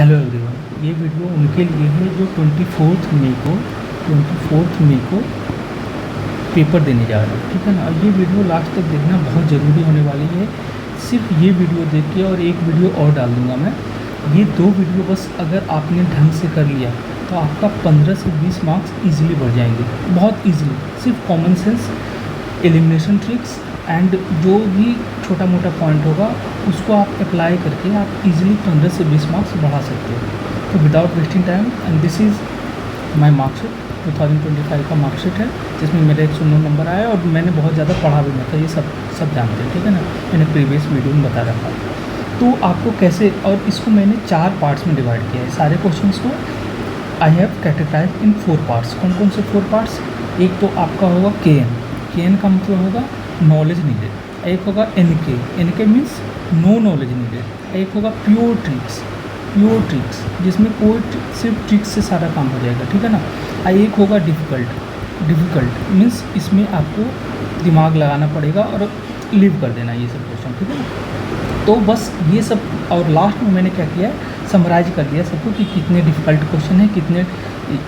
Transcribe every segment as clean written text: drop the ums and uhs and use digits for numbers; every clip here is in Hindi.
हेलो एवरीवन, ये वीडियो उनके लिए है जो 24 मई को पेपर देने जा रहे हैं। ठीक है ना। और ये वीडियो लास्ट तक देखना बहुत ज़रूरी होने वाली है। सिर्फ ये वीडियो देख के और एक वीडियो और डाल दूँगा मैं। ये दो वीडियो बस अगर आपने ढंग से कर लिया तो आपका 15 से 20 मार्क्स ईजिली बढ़ जाएंगे, बहुत ईजिली। सिर्फ common sense, elimination tricks and जो भी छोटा मोटा पॉइंट होगा उसको आप अप्लाई करके आप इजीली 15 से 20 मार्क्स बढ़ा सकते हो। तो without wasting time, and this is my marksheet 2025 का मार्कशीट है, जिसमें मेरा 109 नंबर आया और मैंने बहुत ज़्यादा पढ़ा भी नहीं था। ये सब जानते हैं, ठीक है ना। मैंने प्रीवियस वीडियो में बता रखा। तो आपको कैसे, और इसको मैंने 4 पार्ट्स में डिवाइड किया है सारे क्वेश्चंस को। I have categorised in 4 parts. कौन कौन से 4 पार्ट्स? एक तो आपका होगा KN का मतलब होगा नॉलेज नीडेड। एक होगा NK means no knowledge needed. एक होगा प्योर ट्रिक्स जिसमें कोई सिर्फ ट्रिक्स से सारा काम हो जाएगा, ठीक है ना। एक होगा डिफ़िकल्ट मीन्स इसमें आपको दिमाग लगाना पड़ेगा और लीव कर देना ये सब क्वेश्चन, ठीक है ना। तो बस ये सब, और लास्ट में मैंने क्या किया है, समराइज कर दिया सबको कि कितने डिफ़िकल्ट क्वेश्चन हैं, कितने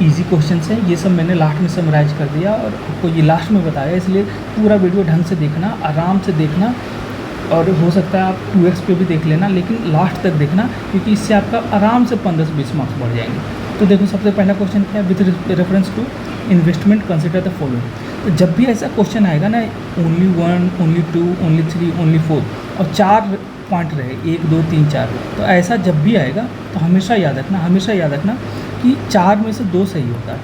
इजी क्वेश्चंस हैं। ये सब मैंने लास्ट में समराइज कर दिया और आपको ये लास्ट में बताया। इसलिए पूरा वीडियो ढंग से देखना, आराम से देखना, और हो सकता है आप 2x पे भी देख लेना, लेकिन लास्ट तक देखना, क्योंकि इससे आपका आराम से 15 से 20 मार्क्स बढ़ जाएंगे। तो देखो, सबसे पहला क्वेश्चन क्या है, with reference to investment consider the following. तो जब भी ऐसा क्वेश्चन आएगा ना, ओनली 1, ओनली 2, ओनली 3, ओनली 4 और 4 पॉइंट रहे, 1, 2, 3, 4, तो ऐसा जब भी आएगा तो हमेशा याद रखना कि 4 में से 2 सही होता है,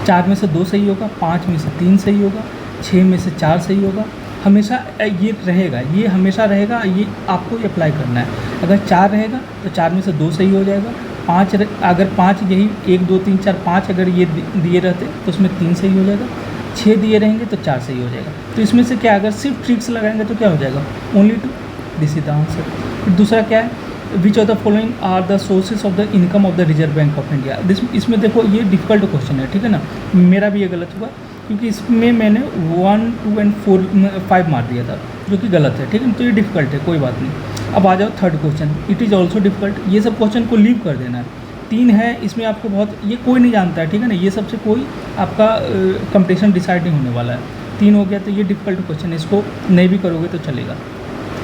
4 में से 2 सही होगा, 5 में से 3 सही होगा, 6 में से 4 सही होगा। हमेशा ये रहेगा, ये हमेशा रहेगा, ये आपको अप्लाई करना है। अगर 4 रहेगा तो 4 में से 2 सही हो जाएगा। 5 अगर 5 यही 1, 2, 3, 4, 5 अगर ये दिए रहते तो उसमें 3 सही हो जाएगा। 6 दिए रहेंगे तो 4 सही हो जाएगा। तो इसमें से क्या, अगर सिर्फ ट्रिक्स लगाएंगे तो क्या हो जाएगा, only 2। This is the answer. फिर दूसरा क्या है, which of the following are the sources of the income of the reserve bank of India. इसमें देखो, ये डिफ़िकल्ट क्वेश्चन है, ठीक है ना। मेरा भी ये गलत हुआ क्योंकि इसमें मैंने 1, 2 एंड 4, 5 मार दिया था, जो कि गलत है, ठीक है। तो ये डिफ़िकल्ट है, कोई बात नहीं। अब आ जाओ third question, it is also difficult. ये सब क्वेश्चन को लीव कर देना है। 3 है, इसमें आपको बहुत, ये कोई नहीं जानता है, ठीक है ना। ये सबसे कोई आपका कंपटीशन डिसाइड नहीं होने वाला है। 3 हो गया, तो ये डिफ़िकल्ट क्वेश्चन है, इसको नहीं भी करोगे तो चलेगा।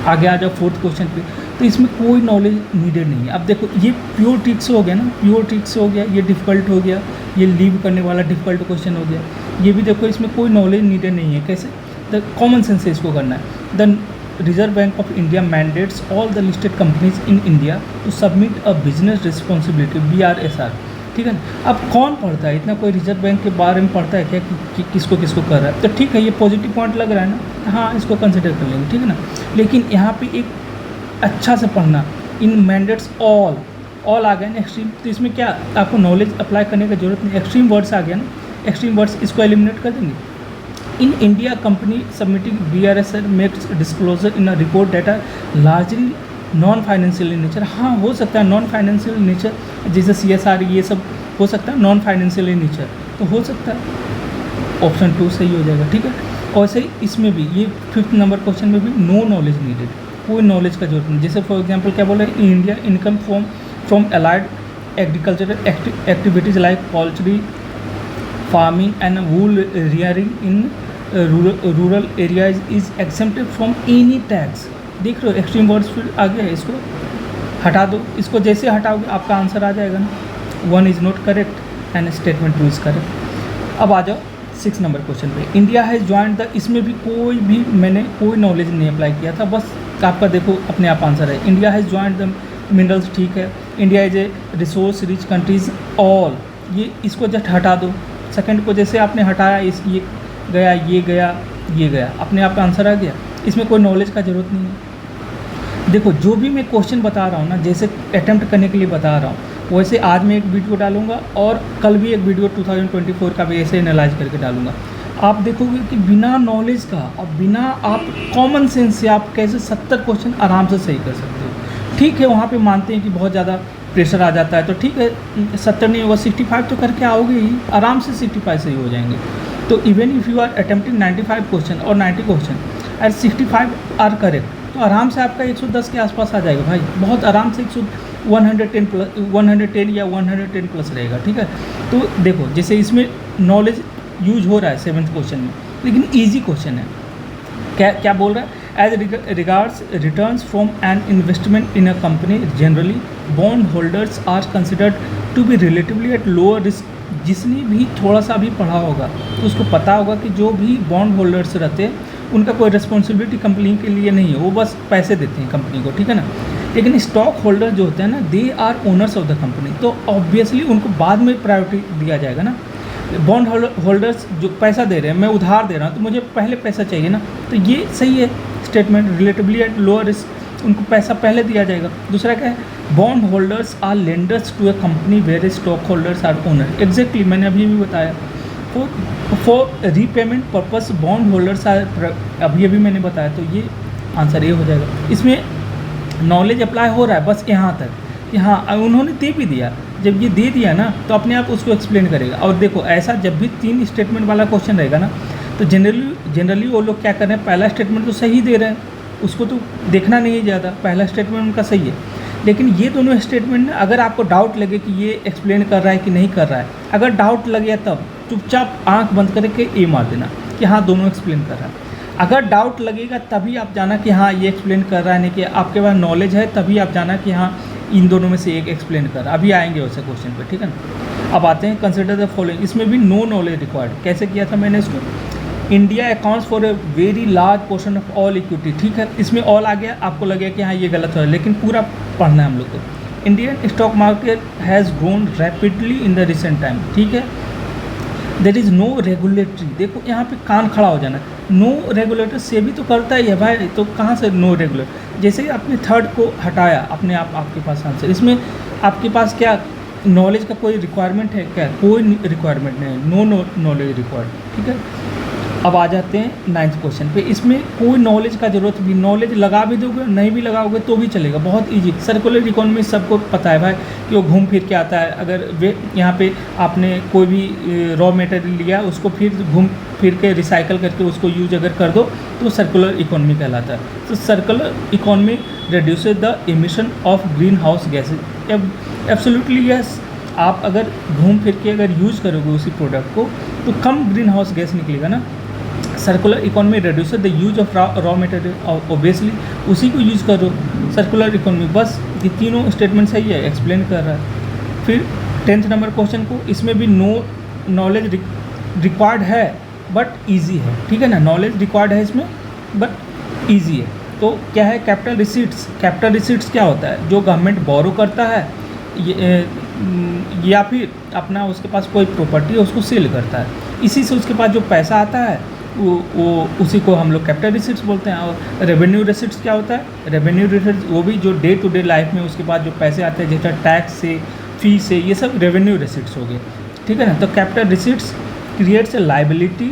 आगे आ जाओ फोर्थ क्वेश्चन पे, तो इसमें कोई नॉलेज नीडेड नहीं है। अब देखो, ये प्योर ट्रिक्स हो गया ना, प्योर ट्रिक्स हो गया, ये डिफ़िकल्ट हो गया, ये लीव करने वाला डिफ़िकल्ट क्वेश्चन हो गया। ये भी देखो, इसमें कोई नॉलेज नीडेड नहीं है। कैसे? द कॉमन सेंस से इसको करना है। The reserve bank of India mandates all the listed companies in India to submit a business responsibility BRSR, ठीक है ना। अब कौन पढ़ता है इतना, कोई रिजर्व बैंक के बारे में पढ़ता है क्या कि किसको किसको कर रहा है? तो ठीक है, ये पॉजिटिव पॉइंट लग रहा है ना, हाँ, इसको कंसिडर कर लेंगे, ठीक है ना। लेकिन यहाँ पे एक अच्छा से पढ़ना, इन मैंडेट्स ऑल आ गया ना, एक्सट्रीम, तो इसमें क्या आपको नॉलेज अप्लाई करने की जरूरत नहीं। एक्सट्रीम वर्ड्स आ गया ना, एक्सट्रीम वर्ड्स, इसको एलिमिनेट कर देंगे। In India company submitting BRSR makes disclosure in a report data largely non financial in nature. हाँ, हो सकता है नॉन फाइनेंशियल नेचर, जैसे CSR ये सब हो सकता है नॉन फाइनेंशियल इन नेचर, तो हो सकता है ऑप्शन 2 सही हो जाएगा, ठीक है। और ऐसे ही इसमें भी, ये 5th नंबर क्वेश्चन में भी नो नॉलेज नीडेड, कोई नॉलेज का जरूरत नहीं। जैसे फॉर एग्जांपल क्या बोला, India income from allied agricultural activities like poultry farming and wool rearing in rural areas is accepted from any tax. देख रहे हो, एक्सट्रीम वर्ड्स फिर आ गया है, इसको हटा दो। इसको जैसे हटाओगे आपका आंसर आ जाएगा ना, 1 is not correct and statement 2 is correct. अब आ जाओ 6 नंबर क्वेश्चन पे, इंडिया हैज़ ज्वाइंट द, इसमें भी मैंने कोई नॉलेज नहीं अप्लाई किया था, बस आपका देखो अपने आप आंसर है। India has joint the minerals, ठीक है। India is a resource rich countries all, ये इसको जस्ट हटा दो। सेकंड को जैसे आपने हटाया, ये गया, अपने आप का आंसर आ गया। इसमें कोई नॉलेज का ज़रूरत नहीं है। देखो, जो भी मैं क्वेश्चन बता रहा हूँ ना, जैसे अटेम्प्ट करने के लिए बता रहा हूँ, वैसे आज मैं एक वीडियो डालूंगा और कल भी एक वीडियो 2024 का भी ऐसे एनालाइज करके डालूंगा। आप देखोगे कि बिना नॉलेज का और बिना आप कॉमन सेंस से आप कैसे 70 क्वेश्चन आराम से सही कर सकते हो। ठीक है, वहाँ पे मानते हैं कि बहुत ज़्यादा प्रेशर आ जाता है, तो ठीक है 70 नहीं होगा, 65 तो करके आओगे ही, आराम से 65 सही हो जाएंगे। तो even if you are attempting 95 question और 90 क्वेश्चन एंड 65 आर करेक्ट, तो आराम से आपका 110 के आसपास आ जाएगा भाई, बहुत आराम से 110 या 110 प्लस रहेगा, ठीक है। तो देखो जैसे इसमें नॉलेज यूज हो रहा है 7th क्वेश्चन में, लेकिन ईजी क्वेश्चन है। क्या क्या बोल रहा है? As regards returns from an investment in a company generally bond holders are considered to be relatively at lower risk. जिसने भी थोड़ा सा भी पढ़ा होगा तो उसको पता होगा कि जो भी बॉन्ड होल्डर्स रहते हैं उनका कोई रिस्पॉन्सिबिलिटी कंपनी के लिए नहीं है, वो बस पैसे देते हैं कंपनी को, ठीक है ना। लेकिन स्टॉक होल्डर जो होते हैं ना, they are owners of the company, तो ऑब्वियसली उनको बाद में प्रायोरिटी दिया जाएगा ना। बॉन्ड होल्डर्स जो पैसा दे रहे हैं, मैं उधार दे रहा हूँ तो मुझे पहले पैसा चाहिए ना, तो ये सही है statement. Relatively at lower risk, उनको पैसा पहले दिया जाएगा। दूसरा क्या है? Bond holders are lenders to a company where stock holders are owner. Exactly मैंने अभी भी बताया। For repayment purpose bond holders are, अभी मैंने बताया, तो ये आंसर ये हो जाएगा। इसमें नॉलेज अप्लाई हो रहा है बस यहाँ तक कि हाँ उन्होंने दे भी दिया। जब ये दे दिया ना तो अपने आप उसको एक्सप्लेन करेगा। और देखो ऐसा जब भी 3 स्टेटमेंट वाला क्वेश्चन रहेगा ना, तो जनरली वो लोग क्या कर रहे हैं, पहला स्टेटमेंट तो सही दे रहे हैं, उसको तो देखना नहीं है ज़्यादा, पहला स्टेटमेंट उनका सही है। लेकिन ये दोनों स्टेटमेंट ना, अगर आपको डाउट लगे कि ये एक्सप्लेन कर रहा है कि नहीं कर रहा है, अगर डाउट लगे तब चुपचाप आंख बंद करके ए मार देना कि हाँ दोनों एक्सप्लेन कर रहा है। अगर डाउट लगेगा तभी आप जाना कि हाँ ये एक्सप्लेन कर रहा है, नहीं कि आपके पास नॉलेज है तभी आप जाना कि हाँ इन दोनों में से एक एक्सप्लेन कर रहा है। अभी आएंगे वैसे क्वेश्चन पे, ठीक है ना। अब आते हैं कंसिडर द फॉलोइंग। इसमें भी नो नॉलेज रिक्वायर्ड। कैसे किया था मैंने इसको? India accounts for a very large portion of all equity, ठीक है। इसमें ऑल आ गया, आपको लगेगा कि हाँ ये गलत हो, लेकिन पूरा पढ़ना है हम लोग को। Indian stock market has grown rapidly in the recent time, ठीक है। देर इज़ नो रेगुलेटरी, देखो यहाँ पे कान खड़ा हो जाना, नो रेगुलेटर से भी तो करता ही है भाई, तो कहाँ से नो रेगुलेटर? जैसे ही आपने थर्ड को हटाया अपने आप आपके पास आंसर। इसमें आपके पास क्या नॉलेज का कोई रिक्वायरमेंट है क्या? कोई रिक्वायरमेंट नहीं है, नो नॉलेज रिक्वायर्ड, ठीक है। अब आ जाते हैं 9th क्वेश्चन पे। इसमें कोई नॉलेज का जरूरत भी, नॉलेज लगा भी दोगे नहीं भी लगाओगे तो भी चलेगा, बहुत इजी। सर्कुलर इकोनॉमी सबको पता है भाई कि वो घूम फिर के आता है। अगर वे यहाँ पे आपने कोई भी रॉ मटेरियल लिया, उसको फिर घूम फिर के रिसाइकल करके उसको यूज अगर कर दो तो सर्कुलर इकोनॉमी कहलाता है। तो circular economy reduces the emission of green house gases. Absolutely yes, आप अगर घूम फिर के अगर यूज़ करोगे उसी प्रोडक्ट को तो कम ग्रीन हाउस गैस निकलेगा ना। Circular economy reduce the use of raw material, obviously उसी को यूज़ करो। सर्कुलर इकोनॉमी, बस ये तीनों स्टेटमेंट सही है, एक्सप्लेन कर रहा है। फिर 10th नंबर क्वेश्चन को, इसमें भी नो नॉलेज रिक्वायर्ड है बट इजी है, ठीक है ना। नॉलेज रिक्वायर्ड है इसमें बट इजी है। तो क्या है? Capital receipts. कैपिटल रिसीट्स क्या होता है? जो गवर्नमेंट बोरो करता है या फिर अपना उसके पास कोई प्रॉपर्टी है उसको सेल करता है, इसी से उसके पास जो पैसा आता है वो उसी को हम लोग कैपिटल रिसीट्स बोलते हैं। और रेवेन्यू रिसीट्स क्या होता है? रेवेन्यू रिसीट्स वो भी जो डे टू डे लाइफ में उसके पास जो पैसे आते हैं, जैसे टैक्स से, फी से, ये सब रेवेन्यू रिसीट्स हो गए, ठीक है ना। तो capital receipts creates a liability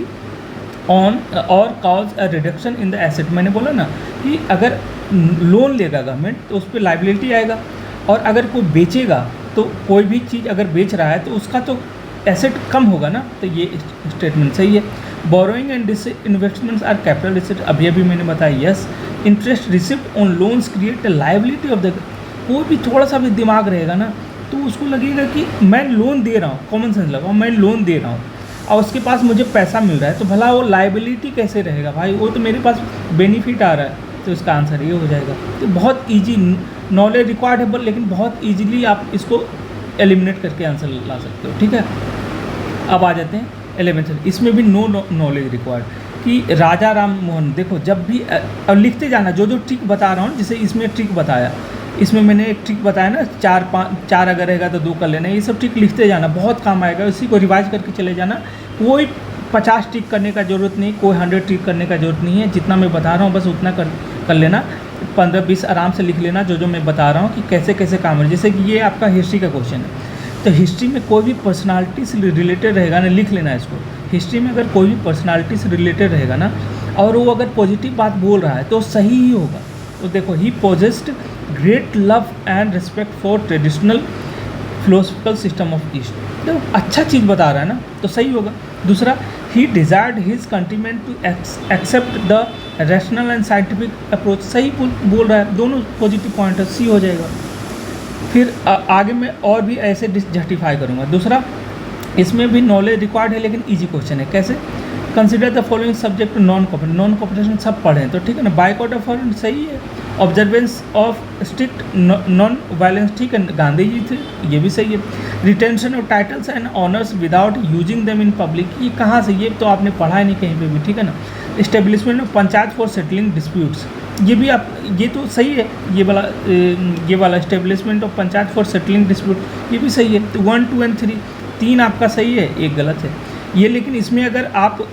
on और cause a reduction in the asset. मैंने बोला ना कि अगर लोन लेगा गवर्नमेंट तो उस पर लाइबिलिटी आएगा, और अगर कोई बेचेगा तो कोई भी चीज़ अगर बेच रहा है तो उसका तो एसेट कम होगा ना। तो ये स्टेटमेंट सही है। Borrowing and investments are capital receipt, अभी मैंने बताया yes. Interest receipt on loans create a liability of the, कोई भी थोड़ा सा भी दिमाग रहेगा ना तो उसको लगेगा कि मैं लोन दे रहा हूँ, कॉमन सेंस लगाओ, मैं लोन दे रहा हूँ और उसके पास मुझे पैसा मिल रहा है, तो भला वो लाइबिलिटी कैसे रहेगा भाई, वो तो मेरे पास बेनिफिट आ रहा है। तो इसका आंसर ये हो जाएगा। तो बहुत ईजी, नॉलेज रिक्वायर्ड है लेकिन बहुत ईजिली आप इसको एलिमिनेट करके आंसर ला सकते हो, ठीक है। अब आ जाते हैं 11th। इसमें भी नो नॉलेज रिक्वायर्ड कि राजा राम मोहन, देखो जब भी और लिखते जाना जो ट्रिक बता रहा हूँ, जैसे इसमें ट्रिक बताया, इसमें मैंने एक ट्रिक बताया ना, 4 अगर रहेगा तो 2 कर लेना, ये सब ट्रिक लिखते जाना, बहुत काम आएगा। इसी को रिवाइज करके चले जाना। कोई 50 ट्रिक करने का ज़रूरत नहीं, कोई 100 ट्रिक करने का ज़रूरत नहीं है। जितना मैं बता रहा हूँ बस उतना कर लेना। 15-20 आराम से लिख लेना जो मैं बता रहा हूँ कि कैसे कैसे काम है। जैसे कि ये आपका हिस्ट्री का क्वेश्चन है, तो हिस्ट्री में कोई भी पर्सनालिटी से रिलेटेड रहेगा ना, लिख लेना इसको। हिस्ट्री में अगर कोई भी पर्सनालिटी से रिलेटेड रहेगा ना और वो अगर पॉजिटिव बात बोल रहा है तो सही ही होगा। तो देखो, he possessed great love and respect for traditional philosophical system of east, तो अच्छा चीज़ बता रहा है ना तो सही होगा। दूसरा, he desired his countrymen to accept the rational and scientific approach, सही बोल रहा है, दोनों पॉजिटिव पॉइंट है, सी हो जाएगा। फिर आगे मैं और भी ऐसे जस्टिफाई करूँगा। दूसरा, इसमें भी नॉलेज रिक्वायर्ड है लेकिन इजी क्वेश्चन है। कैसे? Consider the following subject non cooperation. Non cooperation सब पढ़े हैं तो ठीक है ना, बाइकआउट ऑफ फॉरेन सही है। Observance of strict non violence, ठीक है, गांधी जी थे, ये भी सही है। Retention of titles and honours without using them in public, ये कहाँ से, ये तो आपने पढ़ा ही नहीं कहीं पे भी, ठीक है ना। Establishment of panchayat for settling disputes, ये भी आप, ये तो सही है, ये वाला establishment of panchayat for settling dispute, ये भी सही है। तो 1, 2 एंड 3 तीन आपका सही है, एक गलत है ये। लेकिन इसमें अगर आप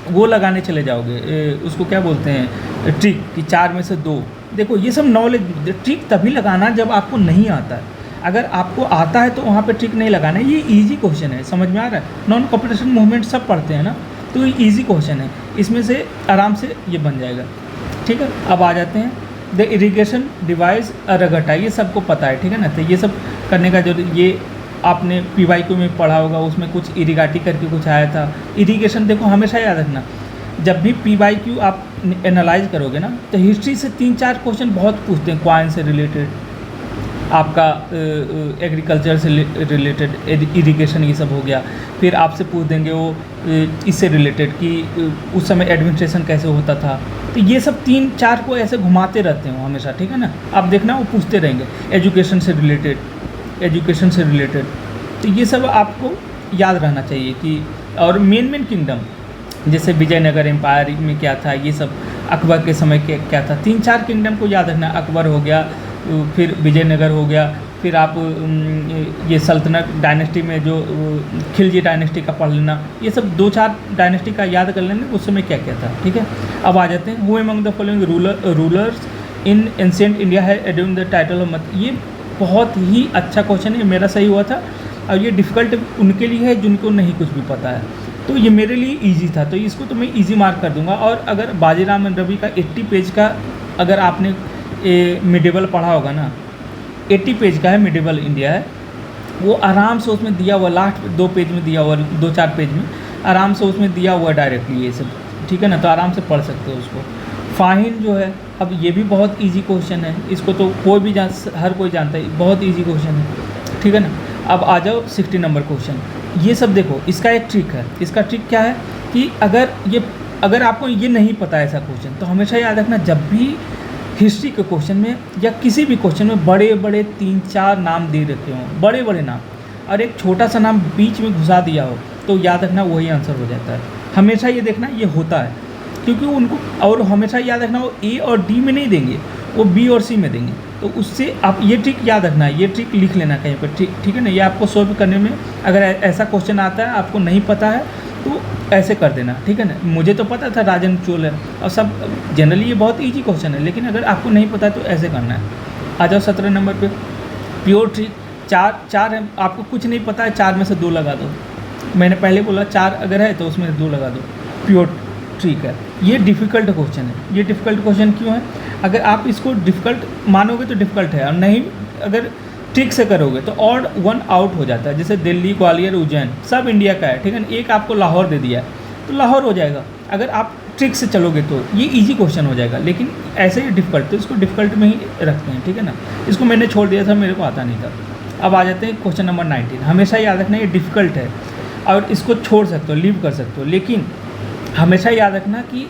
वो लगाने चले जाओगे, उसको क्या बोलते हैं, ट्रिक, कि 4 में से 2, देखो ये सब नॉलेज, ट्रिक तभी लगाना जब आपको नहीं आता है। अगर आपको आता है तो वहाँ पे ट्रिक नहीं लगाना है। ये इजी क्वेश्चन है, समझ में आ रहा है। नॉन कॉपरेशन मूवमेंट सब पढ़ते हैं ना, तो ये इजी क्वेश्चन है, इसमें से आराम से ये बन जाएगा, ठीक है। अब आ जाते हैं द इरिगेशन डिवाइस रगटा, ये सबको पता है, ठीक है ना। तो ये सब करने का जो, ये आपने PYQ में पढ़ा होगा, उसमें कुछ इरिगाटी करके कुछ आया था। इरिगेशन देखो हमेशा याद रखना, जब भी PYQ आप एनालाइज करोगे ना, तो हिस्ट्री से 3-4 क्वेश्चन बहुत पूछते हैं, क्वाइन से रिलेटेड, आपका एग्रीकल्चर से रिलेटेड, इरिगेशन ये सब हो गया। फिर आपसे पूछ देंगे वो इससे रिलेटेड कि उस समय एडमिनिस्ट्रेशन कैसे होता था। तो ये सब 3-4 को ऐसे घुमाते रहते हैं हमेशा, ठीक है ना। आप देखना वो पूछते रहेंगे एजुकेशन से रिलेटेड, तो ये सब आपको याद रहना चाहिए कि। और मेन किंगडम, जैसे विजयनगर एम्पायर में क्या था, ये सब अकबर के समय के क्या था, 3-4 किंगडम को याद रखना। अकबर हो गया, फिर विजयनगर हो गया, फिर आप ये सल्तनत डायनेस्टी में जो खिलजी डायनेस्टी का पढ़ लेना, ये सब 2-4 डायनेस्टी का याद कर लेना, उस समय क्या क्या था, ठीक है। अब आ जाते हैं, who among the following rulers in ancient India है एडोइंग द टाइटल ऑफ मत, ये बहुत ही अच्छा क्वेश्चन है, मेरा सही हुआ था। और ये डिफ़िकल्ट उनके लिए है जिनको नहीं कुछ भी पता है, तो ये मेरे लिए इजी था, तो इसको तो मैं इजी मार्क कर दूंगा। और अगर बाजीराव एंड रवि का 80 पेज का, अगर आपने मिडिवल पढ़ा होगा ना, 80 पेज का है, मिडिवल इंडिया है, वो आराम से उसमें दिया हुआ, लास्ट 2 पेज में दिया हुआ, 2-4 पेज में आराम से उसमें दिया हुआ डायरेक्टली ये सब, ठीक है ना, तो आराम से पढ़ सकते हो उसको। फाहिन जो है, अब ये भी बहुत इजी क्वेश्चन है, इसको तो कोई भी हर कोई जानता है, बहुत इजी क्वेश्चन है, ठीक है ना। अब आ जाओ 60 नंबर क्वेश्चन, ये सब देखो, इसका एक ट्रिक है। इसका ट्रिक क्या है कि अगर आपको ये नहीं पता है ऐसा क्वेश्चन, तो हमेशा याद रखना, जब भी हिस्ट्री के क्वेश्चन में या किसी भी क्वेश्चन में बड़े बड़े 3-4 नाम दे रखे हों, बड़े बड़े नाम, और एक छोटा सा नाम बीच में घुसा दिया हो, तो याद रखना वही आंसर हो जाता है। हमेशा ये देखना ये होता है, क्योंकि उनको, और हमेशा याद रखना वो A और D में नहीं देंगे, वो B और C में देंगे। तो उससे आप ये ट्रिक याद रखना है, ये ट्रिक लिख लेना कहीं पर, ठीक है ना। ये आपको सॉल्व करने में, अगर ऐसा क्वेश्चन आता है आपको नहीं पता है तो ऐसे कर देना, ठीक है ना। मुझे तो पता था राजेंद्र चोल है, और सब जनरली ये बहुत ईजी क्वेश्चन है, लेकिन अगर आपको नहीं पता है तो ऐसे करना है। आ जाओ 17 नंबर पे, प्योर ट्रिक, 4 है, आपको कुछ नहीं पता है, 4 में से 2 लगा दो। मैंने पहले बोला 4 अगर है तो उसमें 2 लगा दो, प्योर ट्रिक है। ये डिफ़िकल्ट क्वेश्चन है, ये डिफ़िकल्ट क्वेश्चन क्यों है? अगर आप इसको डिफ़िकल्ट मानोगे तो डिफ़िकल्ट है, और नहीं अगर ट्रिक से करोगे तो ऑड 1 आउट हो जाता है। जैसे दिल्ली, ग्वालियर, उज्जैन सब इंडिया का है, ठीक है ना, एक आपको लाहौर दे दिया है तो लाहौर हो जाएगा। अगर आप ट्रिक से चलोगे तो ये इजी क्वेश्चन हो जाएगा, लेकिन ऐसे ही डिफ़िकल्ट, तो इसको डिफ़िकल्ट में ही रखते हैं, ठीक है ना। इसको मैंने छोड़ दिया था, मेरे को आता नहीं था। अब आ जाते हैं क्वेश्चन नंबर 19। हमेशा याद रखना ये डिफ़िकल्ट है और इसको छोड़ सकते हो, लीव कर सकते हो, लेकिन हमेशा याद रखना कि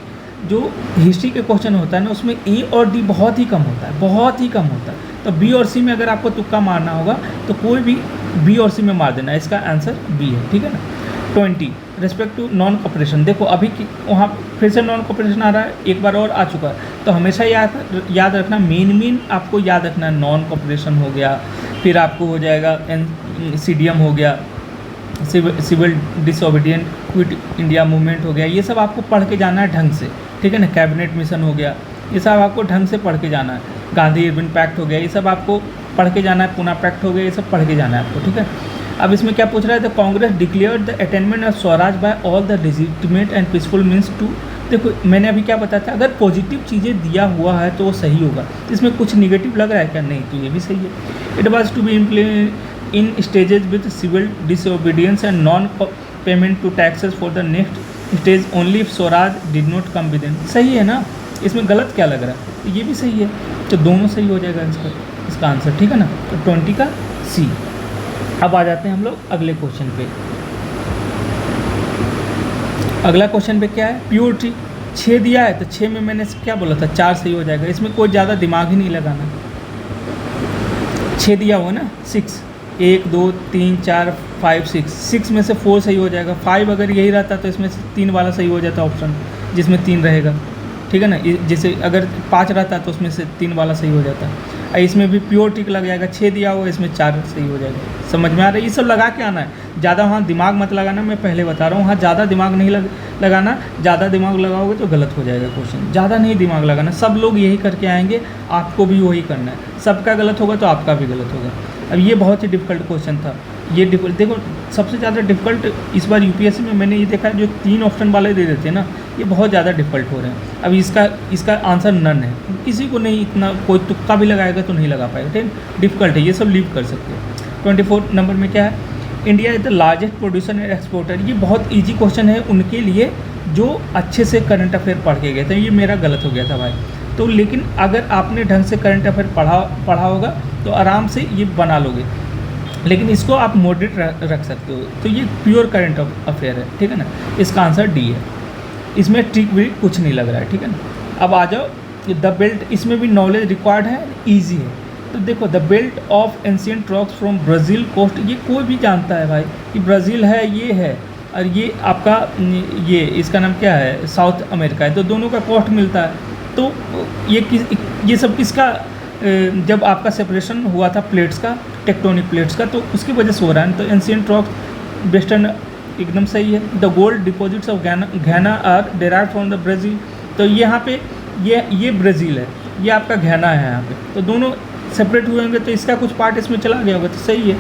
जो हिस्ट्री के क्वेश्चन होता है ना, उसमें A और D बहुत ही कम होता है, बहुत ही कम होता है। तो B और C में अगर आपको तुक्का मारना होगा तो कोई भी B और C में मार देना, इसका आंसर B है, ठीक है ना। 20 रिस्पेक्ट टू नॉन कॉपरेशन, देखो अभी वहाँ फिर से नॉन कॉपरेशन आ रहा है, एक बार और आ चुका है, तो हमेशा याद रखना, मेन आपको याद रखना, नॉन कॉपरेशन हो गया, फिर आपको हो जाएगा CDM हो गया, civil disobedient quit India movement हो गया, ये सब आपको पढ़ के जाना है ढंग से, ठीक है ना। कैबिनेट मिशन हो गया, ये सब आपको ढंग से पढ़ के जाना है। गांधी इरविन पैक्ट हो गया, ये सब आपको पढ़ के जाना है। पूना पैक्ट हो गया, ये सब पढ़ के जाना है आपको, ठीक है। अब इसमें क्या पूछ रहा है, the Congress declared the attainment of swaraj by all the legitimate and peaceful means to, देखो मैंने अभी क्या बताया था, अगर पॉजिटिव चीज़ें दिया हुआ है तो वो सही होगा। इसमें कुछ निगेटिव लग रहा है क्या? नहीं, तो ये भी सही है। It was to be implemented in stages with civil disobedience and non payment to taxes for the next stage only if swaraj did not come within, सही है ना। इसमें गलत क्या लग रहा है? तो ये भी सही है, तो दोनों सही हो जाएगा इसका इसका आंसर, ठीक है ना। तो 20 का सी। अब आ जाते हैं हम लोग अगले क्वेश्चन पे। अगला क्वेश्चन पे क्या है, प्योरिटी 6 दिया है, तो 6 में मैंने क्या बोला था, 4 सही हो जाएगा, इसमें कोई ज़्यादा दिमाग ही नहीं लगाना। 6 दिया हुआ ना, 6, 1 2 3 4 5 6 में से 4 सही हो जाएगा। 5 अगर यही रहता तो इसमें से 3 वाला सही हो जाता ऑप्शन, जिसमें 3 रहेगा, ठीक है ना। जैसे अगर 5 रहता तो उसमें से 3 वाला सही हो जाता। इसमें भी प्योर टिक लग जाएगा, 6 दिया हुआ, इसमें 4 सही हो जाएगा। समझ में आ रहा है, ये सब लगा के आना है, ज़्यादा वहाँ दिमाग मत लगाना, मैं पहले बता रहा हूँ, वहाँ ज़्यादा दिमाग नहीं लगाना। ज़्यादा दिमाग लगाओगे तो गलत हो जाएगा क्वेश्चन। ज़्यादा नहीं दिमाग लगाना, सब लोग यही करके आएंगे, आपको भी वही करना है। सबका गलत होगा तो आपका भी गलत होगा। अब ये बहुत ही डिफ़िकल्ट क्वेश्चन था। ये देखो सबसे ज़्यादा डिफ़िकल्ट इस बार यूपीएससी में मैंने ये देखा है, जो 3 ऑप्शन वाले दे देते हैं ना, ये बहुत ज़्यादा डिफ़िकल्ट हो रहे हैं। अब इसका आंसर नन है, किसी को नहीं, इतना कोई तुक्का भी लगाएगा तो नहीं लगा पाएगा, ठीक है। डिफ़िकल्ट है, ये सब लीव कर सकते हैं। 24 नंबर में क्या है, India is the largest producer and exporter. ये बहुत ईजी क्वेश्चन है उनके लिए जो अच्छे से करंट अफेयर पढ़ के गए थे। ये मेरा गलत हो गया था भाई, तो लेकिन अगर आपने ढंग से करंट अफेयर पढ़ा होगा तो आराम से ये बना लोगे, लेकिन इसको आप मॉडरेट रख सकते हो। तो ये प्योर करंट अफेयर है, ठीक है ना। इसका आंसर डी है, इसमें ट्रिक भी कुछ नहीं लग रहा है, ठीक है ना। अब आ जाओ द बेल्ट, इसमें भी नॉलेज रिक्वायर्ड है, ईजी है। तो देखो the belt of ancient rocks from Brazil coast, ये कोई भी जानता है भाई कि ब्राज़ील है, ये है, और ये आपका ये इसका नाम क्या है, साउथ अमेरिका है। तो दोनों का कोस्ट मिलता है। तो ये सब किसका, जब आपका सेपरेशन हुआ था प्लेट्स का, टेक्टोनिक प्लेट्स का, तो उसकी वजह से हो रहा है। तो एंशिएंट रॉक्स वेस्टर्न एकदम सही है। The gold deposits of Ghana are derived from the Brazil, तो यहाँ पे ये ब्राज़ील है, ये आपका घाना है यहाँ पे। तो दोनों सेपरेट हुए होंगे, तो इसका कुछ पार्ट इसमें चला गया होगा, तो सही है।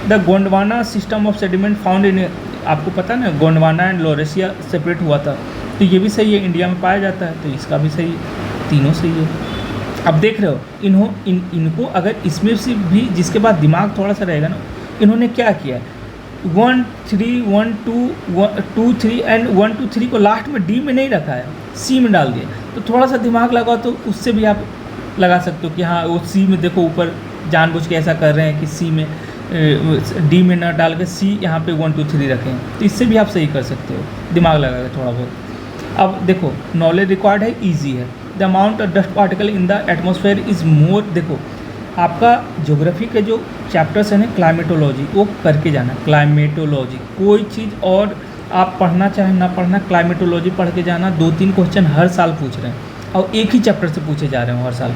The Gondwana system of sediment found in, आपको पता ना गोंडवाना एंड लॉरेशिया सेपरेट हुआ था, तो ये भी सही है, इंडिया में पाया जाता है, तो इसका भी सही है, तीनों सही है। अब देख रहे हो इनको अगर इसमें से भी जिसके बाद दिमाग थोड़ा सा रहेगा ना, इन्होंने क्या किया है, 1 3 1 2 3 एंड 1 2 3 को लास्ट में डी में नहीं रखा है, सी में डाल दिया। तो थोड़ा सा दिमाग लगाओ तो उससे भी आप लगा सकते हो कि हाँ वो सी में, देखो ऊपर जानबूझ के ऐसा कर रहे हैं कि सी में डी में ना डाल के सी यहाँ पे 1 2 3 रखें, तो इससे भी आप सही कर सकते हो दिमाग लगा के थोड़ा बहुत। अब देखो नॉलेज रिक्वायर्ड है, ईजी है। The amount of dust particle in the atmosphere is more, देखो आपका ज्योग्राफी के जो चैप्टर्स हैं ना, क्लाइमेटोलॉजी, वो करके जाना। क्लाइमेटोलॉजी कोई चीज़ और आप पढ़ना चाहे ना पढ़ना, क्लाइमेटोलॉजी पढ़ के जाना। 2-3 क्वेश्चन हर साल पूछ रहे हैं और एक ही चैप्टर से पूछे जा रहे हैं हर साल।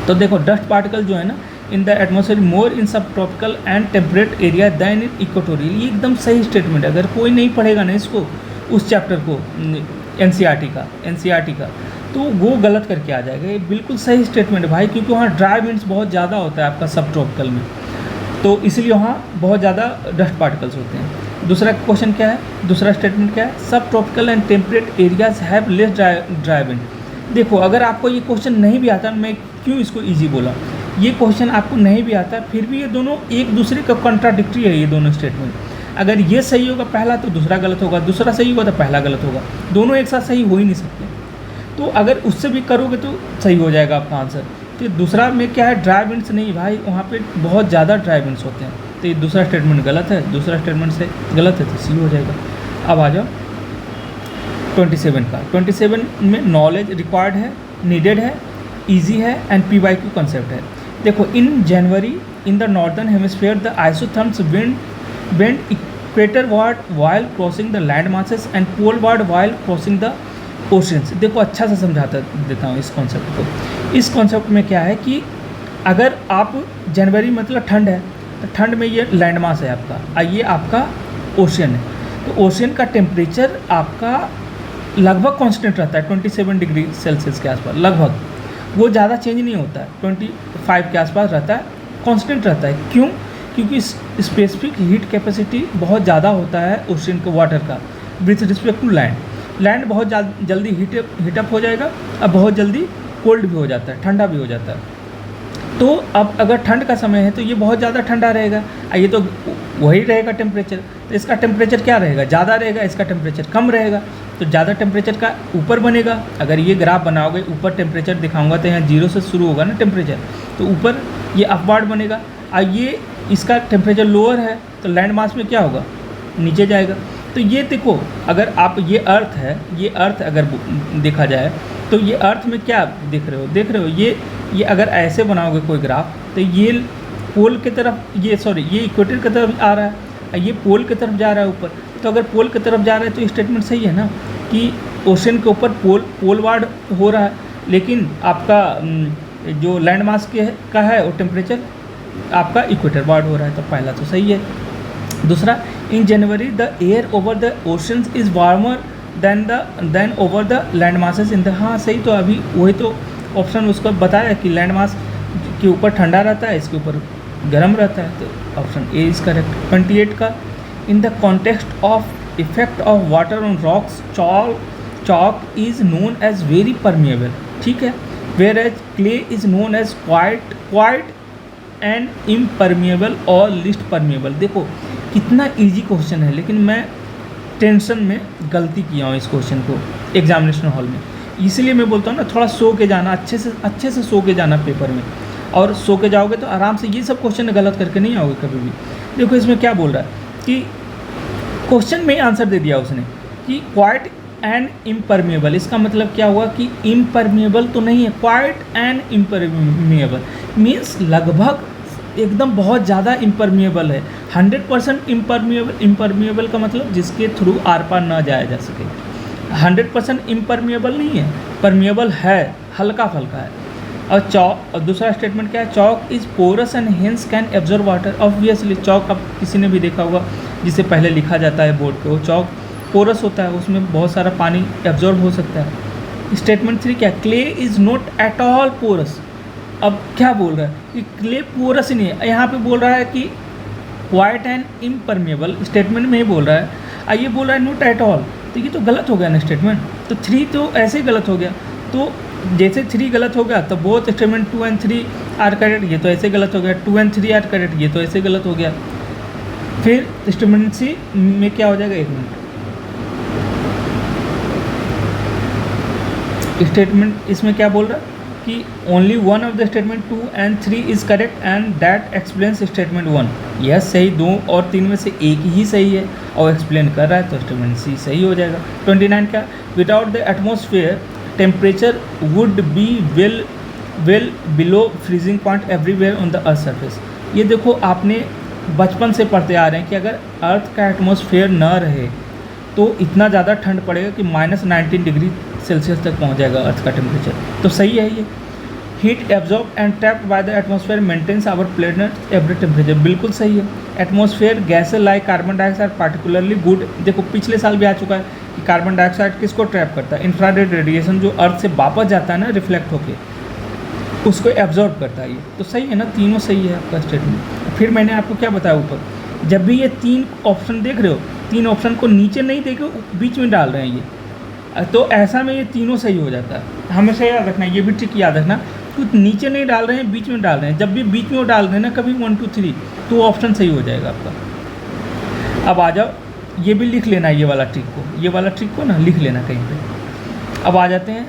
तो देखो डस्ट पार्टिकल जो है ना in the atmosphere more in subtropical and temperate area than in equatorial, ये एकदम सही स्टेटमेंट है। अगर कोई नहीं पढ़ेगा ना इसको, उस चैप्टर को, एनसीईआरटी का, तो वो गलत करके आ जाएगा। ये बिल्कुल सही स्टेटमेंट है भाई, क्योंकि वहाँ ड्राई विंड्स बहुत ज़्यादा होता है आपका सब ट्रॉपिकल में, तो इसलिए वहाँ बहुत ज़्यादा डस्ट पार्टिकल्स होते हैं। दूसरा क्वेश्चन क्या है, दूसरा स्टेटमेंट क्या है, सब tropical and temperate areas have less dry wind. देखो अगर आपको ये क्वेश्चन नहीं भी आता, मैं क्यों इसको ईजी बोला, ये क्वेश्चन आपको नहीं भी आता फिर भी ये दोनों एक दूसरे का कॉन्ट्राडिक्टरी है, ये दोनों स्टेटमेंट। अगर ये सही होगा पहला तो दूसरा गलत होगा, दूसरा सही होगा तो पहला गलत होगा, दोनों एक साथ सही हो ही नहीं सकते। तो अगर उससे भी करोगे तो सही हो जाएगा आपका आंसर। तो दूसरा में क्या है, ड्राई विंड्स नहीं भाई, वहाँ पे बहुत ज़्यादा ड्राई विंड्स होते हैं, तो ये दूसरा स्टेटमेंट गलत है, दूसरा स्टेटमेंट से गलत है तो सी हो जाएगा। अब आ जाओ 27 का। 27 में नॉलेज रिक्वायर्ड है, नीडेड है, ईजी है एंड PYQ कंसेप्ट है। देखो in January in the northern hemisphere the isotherms bend equatorward while crossing the land masses and poleward while crossing the oceans. देखो अच्छा सा समझाता देता हूँ इस कॉन्सेप्ट को। इस कॉन्सेप्ट में क्या है कि अगर आप जनवरी मतलब ठंड है, तो ठंड में ये लैंड मास है आपका, और ये आपका ओशन है, तो ओशन का टेम्परेचर आपका लगभग कांस्टेंट रहता है 27 डिग्री सेल्सियस के आसपास, लगभग, वो ज़्यादा चेंज नहीं होता है, 25 के आसपास रहता है, कांस्टेंट रहता है। क्यों? क्योंकि स्पेसिफिक हीट कैपेसिटी बहुत ज़्यादा होता है ओशन के वाटर का विथ रिस्पेक्ट टू लैंड बहुत जल्दी हीटअप हो जाएगा और बहुत जल्दी कोल्ड भी हो जाता है, ठंडा भी हो जाता है। तो अब अगर ठंड का समय है तो ये बहुत ज़्यादा ठंडा रहेगा, ये तो वही रहेगा टेम्परेचर, तो इसका टेम्परेचर क्या रहेगा, ज़्यादा रहेगा, इसका टेम्परेचर कम रहेगा, तो ज़्यादा टेम्परेचर का ऊपर बनेगा। अगर ये ग्राफ बनाओगे, ऊपर टेम्परेचर दिखाऊंगा तो यहाँ 0 से शुरू होगा ना टेम्परेचर, तो ऊपर ये अपवार्ड बनेगा। ये इसका टेम्परेचर लोअर है तो लैंड मास में क्या होगा, नीचे जाएगा। तो ये देखो, अगर आप ये अर्थ है, ये अर्थ अगर देखा जाए तो ये अर्थ में क्या देख रहे हो, ये अगर ऐसे बनाओगे कोई ग्राफ, तो ये पोल की तरफ, ये इक्वेटर की तरफ आ रहा है, ये पोल की तरफ जा रहा है ऊपर। तो अगर पोल की तरफ जा रहा है तो स्टेटमेंट सही है ना, कि ओशन के ऊपर पोलवार्ड हो रहा है, लेकिन आपका जो लैंड मास का है वो टेम्परेचर आपका इक्वेटर वार्ड हो रहा है, तो पहला तो सही है। दूसरा, in January the air over the oceans is warmer than over the land masses in the, हाँ सही, तो अभी वही तो ऑप्शन उसको बताया कि लैंड मास के ऊपर ठंडा रहता है, इसके ऊपर गर्म रहता है, तो ऑप्शन ए इज़ करेक्ट। 28 का, in the context of effect of water on rocks chalk is known as very permeable, ठीक है, whereas clay is known as quite and impermeable और least permeable। देखो कितना इजी क्वेश्चन है, लेकिन मैं टेंशन में गलती किया हूँ इस क्वेश्चन को एग्जामिनेशन हॉल में, इसलिए मैं बोलता हूँ ना, थोड़ा सो के जाना, अच्छे से सो के जाना पेपर में, और सो के जाओगे तो आराम से ये सब क्वेश्चन गलत करके नहीं आओगे कभी भी। देखो इसमें क्या बोल रहा है कि क्वेश्चन में आंसर दे दिया उसने कि क्वाइट एंड इम्परमेबल, इसका मतलब क्या हुआ कि इम्परमेबल तो नहीं है, क्वाइट एंड इम्परमेबल मीन्स लगभग एकदम बहुत ज़्यादा इम्परमेबल है, 100% इम्परमेबल का मतलब जिसके थ्रू आर पार ना जाया जा सके। 100% इम्परमेबल नहीं है, परमेबल है, हल्का फल्का है। और दूसरा स्टेटमेंट क्या है, chalk is porous and hence can absorb water. Obviously chalk अब किसी ने भी देखा होगा जिसे पहले लिखा जाता है बोर्ड पे, वो चॉक पोरस होता है, उसमें बहुत सारा पानी एब्जॉर्ब हो सकता है। स्टेटमेंट 3 क्या, clay is not at all porous. अब क्या बोल रहा है कि क्ले पोरस ही नहीं है, यहाँ पे बोल रहा है कि क्वाइट एंड इम्परमेबल, स्टेटमेंट में ही बोल रहा है, ये बोल रहा है नॉट एट ऑल, तो ये तो गलत हो गया ना स्टेटमेंट, तो 3 तो ऐसे ही गलत हो गया। तो जैसे 3 गलत हो गया तो both statement 2 and 3 are correct, ये तो ऐसे गलत हो गया, 2 एंड 3 आर करेक्ट, ये तो ऐसे गलत हो गया। फिर स्टेटमेंट सी में क्या हो जाएगा, 1 मिनट, स्टेटमेंट इसमें क्या बोल रहा है कि only one of the statement 2 and 3 is correct and that explains statement 1। यह सही, 2 और 3 में से एक ही सही है और एक्सप्लेन कर रहा है, तो स्टेटमेंट सी सही हो जाएगा। 29 क्या, without the atmosphere temperature would be well below freezing point everywhere on the earth surface. ये देखो आपने बचपन से पढ़ते आ रहे हैं कि अगर अर्थ का एटमॉस्फेयर न रहे तो इतना ज़्यादा ठंड पड़ेगा कि -19 डिग्री सेल्सियस तक पहुंच जाएगा अर्थ का टेम्परेचर, तो सही है ये। Heat absorb and trapped by the atmosphere maintains our planet average temperature, बिल्कुल सही है। Atmosphere gases like carbon dioxide particularly good, देखो पिछले साल भी आ चुका है कि कार्बन डाइऑक्साइड किसको ट्रैप करता है, इंफ्रारेड रेडिएशन जो अर्थ से वापस जाता है ना रिफ्लेक्ट होके, उसको एब्जॉर्ब करता है ये, तो सही है ना, तीनों सही है आपका स्टेटमेंट। फिर मैंने आपको क्या बताया ऊपर, जब भी ये 3 ऑप्शन देख रहे हो, 3 ऑप्शन को नीचे नहीं देखे बीच में डाल रहे हैं ये, तो ऐसा में ये तीनों सही हो जाता है। हमेशा याद रखना, ये भी ट्रिक याद रखना, कुछ नीचे नहीं डाल रहे हैं, बीच में डाल रहे हैं, जब भी बीच में वो डाल रहे हैं ना कभी 1 2 3 तो ऑप्शन सही हो जाएगा आपका। अब आ जाओ, ये भी लिख लेना, ये वाला ट्रिक को ना लिख लेना कहीं पे। अब आ जाते हैं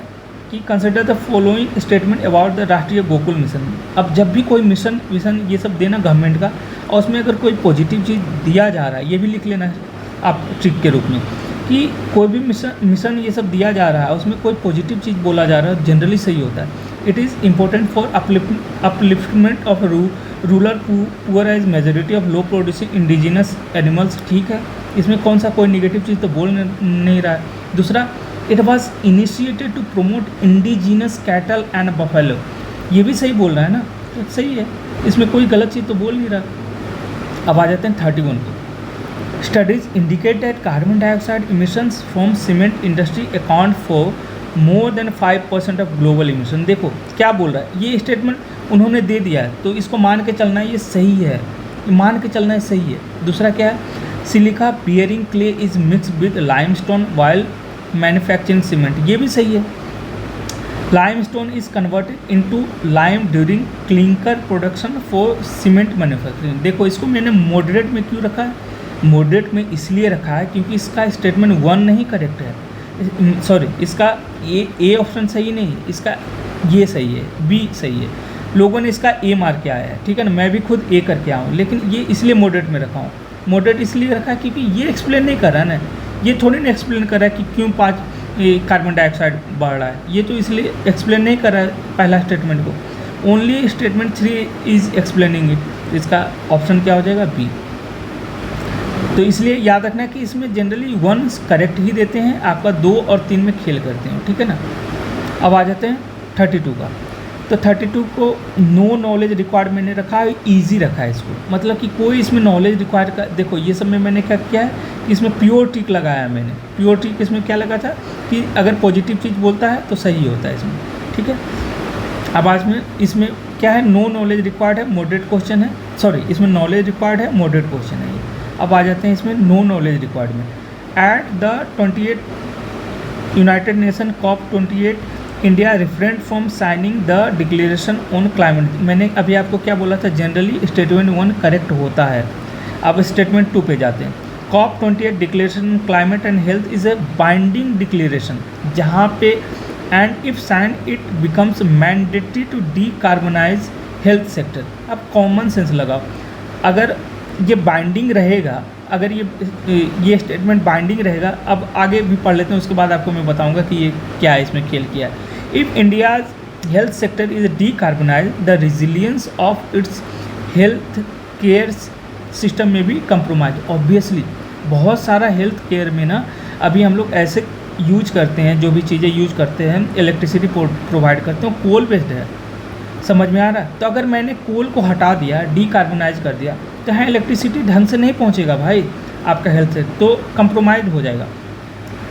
कि consider the following statement about the राष्ट्रीय गोकुल मिशन। अब जब भी कोई मिशन ये सब देना गवर्नमेंट का, और उसमें अगर कोई पॉजिटिव चीज़ दिया जा रहा है, ये भी लिख लेना है आप ट्रिक के रूप में, कि कोई भी मिशन ये सब दिया जा रहा है उसमें कोई पॉजिटिव चीज़ बोला जा रहा है, जनरली सही होता है। It is important for upliftment of rural poor as majority of low producing indigenous animals, ठीक है, इसमें कौन सा कोई निगेटिव चीज़ तो बोल नहीं रहा है। दूसरा, it was initiated to promote indigenous cattle and buffalo, ये भी सही बोल रहा है ना, तो सही है, इसमें कोई गलत चीज़ तो बोल नहीं रहा। अब आ जाते हैं 31 को। Studies indicate that carbon dioxide emissions from cement industry account for more than 5% of global emission. देखो क्या बोल रहा है, ये स्टेटमेंट उन्होंने दे दिया है तो इसको मान के चलना है, ये सही है, मान के चलना है सही है। दूसरा क्या है, silica bearing clay is mix with limestone while manufacturing cement, ये भी सही है। Limestone is converted into lime during clinker production for cement manufacturing. देखो इसको मैंने मॉडरेट में क्यों रखा है, मॉडरेट में इसलिए रखा है क्योंकि इसका स्टेटमेंट 1 नहीं करेक्ट है, सॉरी इसका ए ऑप्शन सही नहीं है, इसका ये सही है, बी सही है, लोगों ने इसका ए मार के आया है, ठीक है ना, मैं भी खुद ए करके आया हूँ, लेकिन ये इसलिए मॉडरेट में रखा हूँ। मॉडरेट इसलिए रखा है क्योंकि ये एक्सप्लेन नहीं कर रहा है ना, ये थोड़ी ना एक्सप्लेन कर रहा है कि क्यों 5 कार्बन डाइऑक्साइड बढ़ रहा है, ये तो इसलिए एक्सप्लेन नहीं कर रहा है पहला स्टेटमेंट को, only statement 3 is explaining it. इसका ऑप्शन क्या हो जाएगा, बी। तो इसलिए याद रखना कि इसमें जनरली 1 करेक्ट ही देते हैं, आपका 2 और 3 में खेल करते हैं, ठीक है ना। अब आ जाते हैं 32 का। तो 32 को नो नॉलेज रिक्वायर्ड मैंने रखा है, ईजी रखा है इसको, मतलब कि कोई इसमें नॉलेज रिक्वायर्ड का, देखो ये सब में मैंने क्या किया है कि इसमें प्योर टिक लगाया है मैंने। प्योर टिक इसमें क्या लगा था कि अगर पॉजिटिव चीज़ बोलता है तो सही होता है इसमें, ठीक है। अब आज में इसमें क्या है, नो नॉलेज रिक्वायर्ड है, मॉडरेट क्वेश्चन है, सॉरी इसमें नॉलेज रिक्वायर्ड है, मॉडरेट क्वेश्चन है ये। अब आ जाते हैं इसमें नो नॉलेज रिक्वायर्ड में। At the 28 United nation COP 28 India refrain from signing the declaration on climate. मैंने अभी आपको क्या बोला था, जनरली स्टेटमेंट 1 करेक्ट होता है। अब स्टेटमेंट 2 पे जाते हैं। COP 28 declaration on climate and health is a binding declaration, जहाँ पे and if sign it becomes mandatory to decarbonise health sector. अब कॉमन सेंस लगाओ, अगर ये बाइंडिंग रहेगा, अगर ये स्टेटमेंट बाइंडिंग रहेगा, अब आगे भी पढ़ लेते हैं, उसके बाद आपको मैं बताऊंगा कि ये क्या है, इसमें खेल किया है। If India's health sector is decarbonise the resilience of its health care system में भी कंप्रोमाइज। ऑब्वियसली बहुत सारा हेल्थ केयर में ना अभी हम लोग ऐसे यूज करते हैं, जो भी चीज़ें यूज करते हैं, इलेक्ट्रिसिटी प्रोवाइड करते हैं, कोल बेस्ड है, समझ में आ रहा है। तो अगर मैंने कोल को हटा दिया, डीकार्बनाइज कर दिया, तो यहाँ इलेक्ट्रिसिटी ढंग से नहीं पहुँचेगा भाई आपका हेल्थ से, तो कंप्रोमाइज हो जाएगा।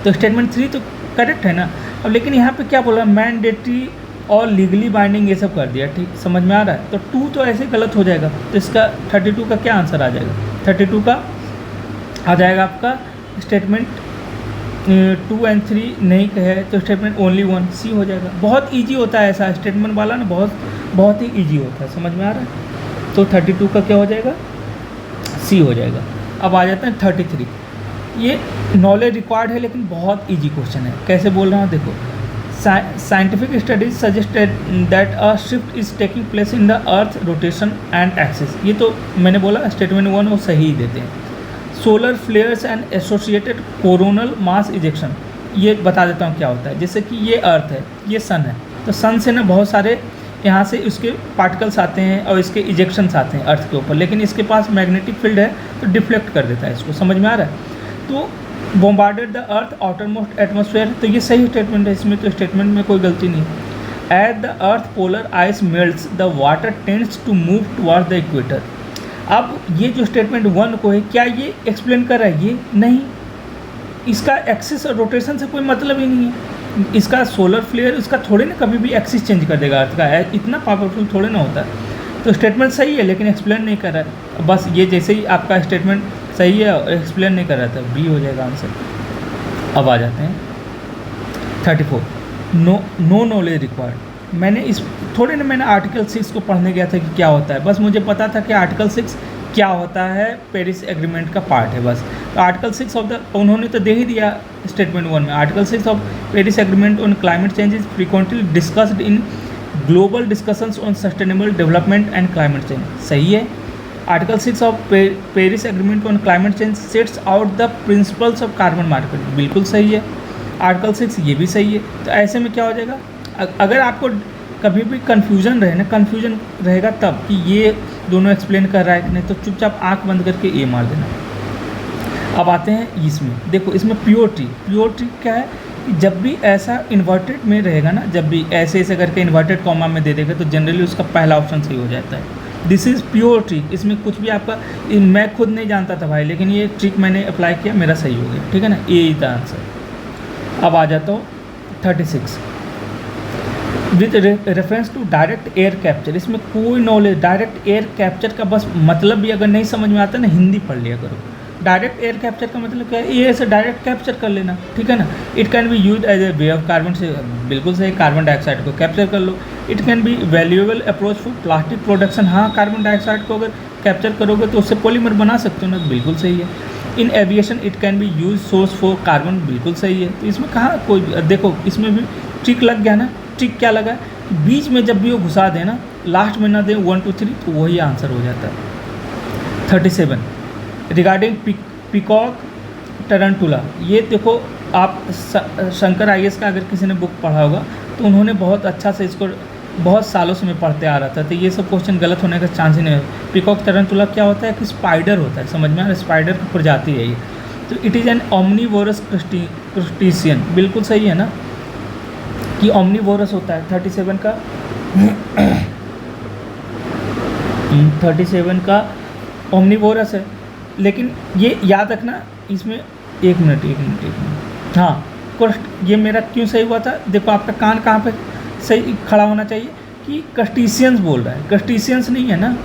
तो स्टेटमेंट 3 तो करेक्ट है ना। अब लेकिन यहाँ पे क्या बोला, मैंडेटरी और लीगली बाइंडिंग ये सब कर दिया, ठीक समझ में आ रहा है। तो 2 तो ऐसे गलत हो जाएगा, तो इसका 32 का क्या आंसर आ जाएगा, 32 का आ जाएगा आपका स्टेटमेंट 2 और 3 नहीं कहे तो स्टेटमेंट ओनली 1 सी हो जाएगा। बहुत इजी होता है ऐसा स्टेटमेंट वाला ना, बहुत ही इजी होता है, समझ में आ रहा है। तो 32 का क्या हो जाएगा, सी हो जाएगा। अब आ जाते हैं 33। ये नॉलेज रिक्वायर्ड है लेकिन बहुत इजी क्वेश्चन है। कैसे बोल रहा हूँ देखो, scientific studies suggested that a shift is taking place in the earth rotation and axis. ये तो मैंने बोला स्टेटमेंट 1 वो सही देते हैं। Solar flares and associated coronal mass ejection, ये बता देता हूँ क्या होता है। जैसे कि ये अर्थ है, ये सन है, तो सन से ना बहुत सारे यहाँ से उसके पार्टिकल्स आते हैं और इसके इजेक्शंस आते हैं अर्थ के ऊपर, लेकिन इसके पास मैग्नेटिक फील्ड है तो डिफ्लेक्ट कर देता है इसको, समझ में आ रहा है। तो bombarded the earth outermost atmosphere, तो ये सही स्टेटमेंट है, इसमें तो स्टेटमेंट में कोई गलती नहीं। At the earth polar ice melts the water tends to move toward the equator. अब ये जो स्टेटमेंट 1 को है, क्या ये एक्सप्लेन कर रहा है, ये नहीं, इसका एक्सिस और रोटेशन से कोई मतलब ही नहीं है। इसका सोलर फ्लेयर उसका थोड़े ना कभी भी एक्सिस चेंज कर देगा अर्थ का, है इतना पावरफुल थोड़े ना होता है। तो स्टेटमेंट सही है लेकिन एक्सप्लेन नहीं कर रहा है, बस ये जैसे ही आपका स्टेटमेंट सही है और एक्सप्लेन नहीं कर रहा था, बी हो जाएगा आंसर। अब आ जाते हैं 34। No knowledge required. मैंने इस थोड़े ना मैंने आर्टिकल 6 को पढ़ने गया था कि क्या होता है, बस मुझे पता था कि आर्टिकल 6 क्या होता है, पेरिस एग्रीमेंट का पार्ट है बस। तो आर्टिकल 6 ऑफ द, उन्होंने तो दे ही दिया स्टेटमेंट 1 में, article 6 of Paris agreement on climate change is frequently discussed in global discussions on sustainable development and climate change, सही है। Article 6 of Paris agreement on climate change sets out the principles of carbon market, बिल्कुल सही है। आर्टिकल 6 ये भी सही है। तो ऐसे में क्या हो जाएगा, अगर आपको कभी भी कन्फ्यूजन रहे ना, कन्फ्यूजन रहेगा तब कि ये दोनों एक्सप्लेन कर रहा है कि नहीं, तो चुपचाप आंख बंद करके ए मार देना। अब आते हैं इसमें, देखो इसमें प्योरिटी क्या है कि जब भी ऐसा इन्वर्टेड में रहेगा ना, जब भी ऐसे करके इन्वर्टेड कॉमा में दे देगा तो जनरली उसका पहला ऑप्शन सही हो जाता है। दिस इज़ प्योर ट्रिक, इसमें कुछ भी आपका, मैं खुद नहीं जानता था भाई, लेकिन ये ट्रिक मैंने अप्लाई किया, मेरा सही हो गया, ठीक है ना, ए इज द आंसर। अब आ जाता हूँ 36। With reference to direct air capture, इसमें कोई नॉलेज, डायरेक्ट एयर कैप्चर का बस मतलब भी अगर नहीं समझ में आता ना, हिंदी पढ़ लिया करो, डायरेक्ट एयर कैप्चर का मतलब क्या है, ये ऐसे डायरेक्ट कैप्चर कर लेना, ठीक है ना। It can be use as a way of carbon से, बिल्कुल सही, कार्बन डाइऑक्साइड को कैप्चर कर लो। It can be valuable approach for plastic production, हाँ कार्बन डाइऑक्साइड को अगर कैप्चर करोगे तो उससे पॉलीमर बना सकते हो ना, बिल्कुल सही है। इन aviation it can be use source for carbon, बिल्कुल सही है। तो इसमें कहाँ कोई, देखो इसमें भी ट्रिक लग गया ना। ट्रिक क्या लगा, बीच में जब भी वो घुसा देना, लास्ट में ना दे 1 2 3, तो वही आंसर हो जाता है। 37 रिगार्डिंग पिकॉक टरंटुला, ये देखो आप शंकर IAS का अगर किसी ने बुक पढ़ा होगा तो उन्होंने बहुत अच्छा से इसको बहुत सालों से मैं पढ़ते आ रहा था, तो ये सब क्वेश्चन गलत होने का चांस ही नहीं है। पिकॉक टरंटुला क्या होता है कि स्पाइडर होता है, समझ में आ रहा है, स्पाइडर की प्रजाति है ये। तो it is N omnivorous crustacean, बिल्कुल सही है ना कि ओमनीवोरस होता है। 37 का 37 का ओमनीवोरस है। लेकिन ये याद रखना, इसमें एक मिनट हाँ, ये मेरा क्यों सही हुआ था, देखो आपका कान कहाँ पे सही खड़ा होना चाहिए कि क्रस्टेशियंस बोल रहा है, क्रस्टेशियंस नहीं है ना।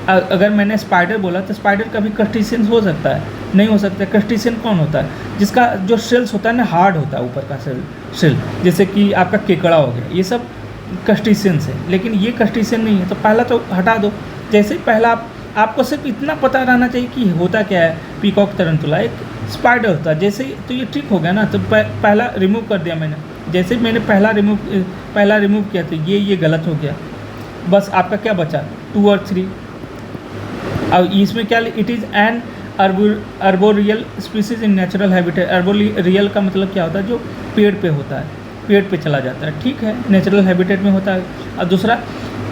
अगर मैंने स्पाइडर बोला तो स्पाइडर का भी क्रस्टेशियंस हो सकता है, नहीं हो सकता। क्रस्टेशियन कौन होता है, जिसका जो शेल्स होता है ना हार्ड होता है, ऊपर का शेल, जैसे कि आपका केकड़ा हो गया, ये सब क्रस्टेशियंस है। लेकिन ये क्रस्टेशियन नहीं है, तो पहला तो हटा दो। जैसे ही पहला आपको सिर्फ इतना पता रहना चाहिए कि होता क्या है, पीकॉक टरंटुला एक स्पाइडर होता है। जैसे ही तो ये ठीक हो गया ना, तो पहला रिमूव कर दिया मैंने। जैसे ही मैंने पहला रिमूव किया तो ये गलत हो गया। बस आपका क्या बचा, 2 और 3। अब इसमें क्या, it is an arboreal species in natural habitat. Arboreal का मतलब क्या होता है, जो पेड़ पे होता है, पेड़ पे चला जाता है, ठीक है, नेचुरल हैबिटेट में होता है। और दूसरा,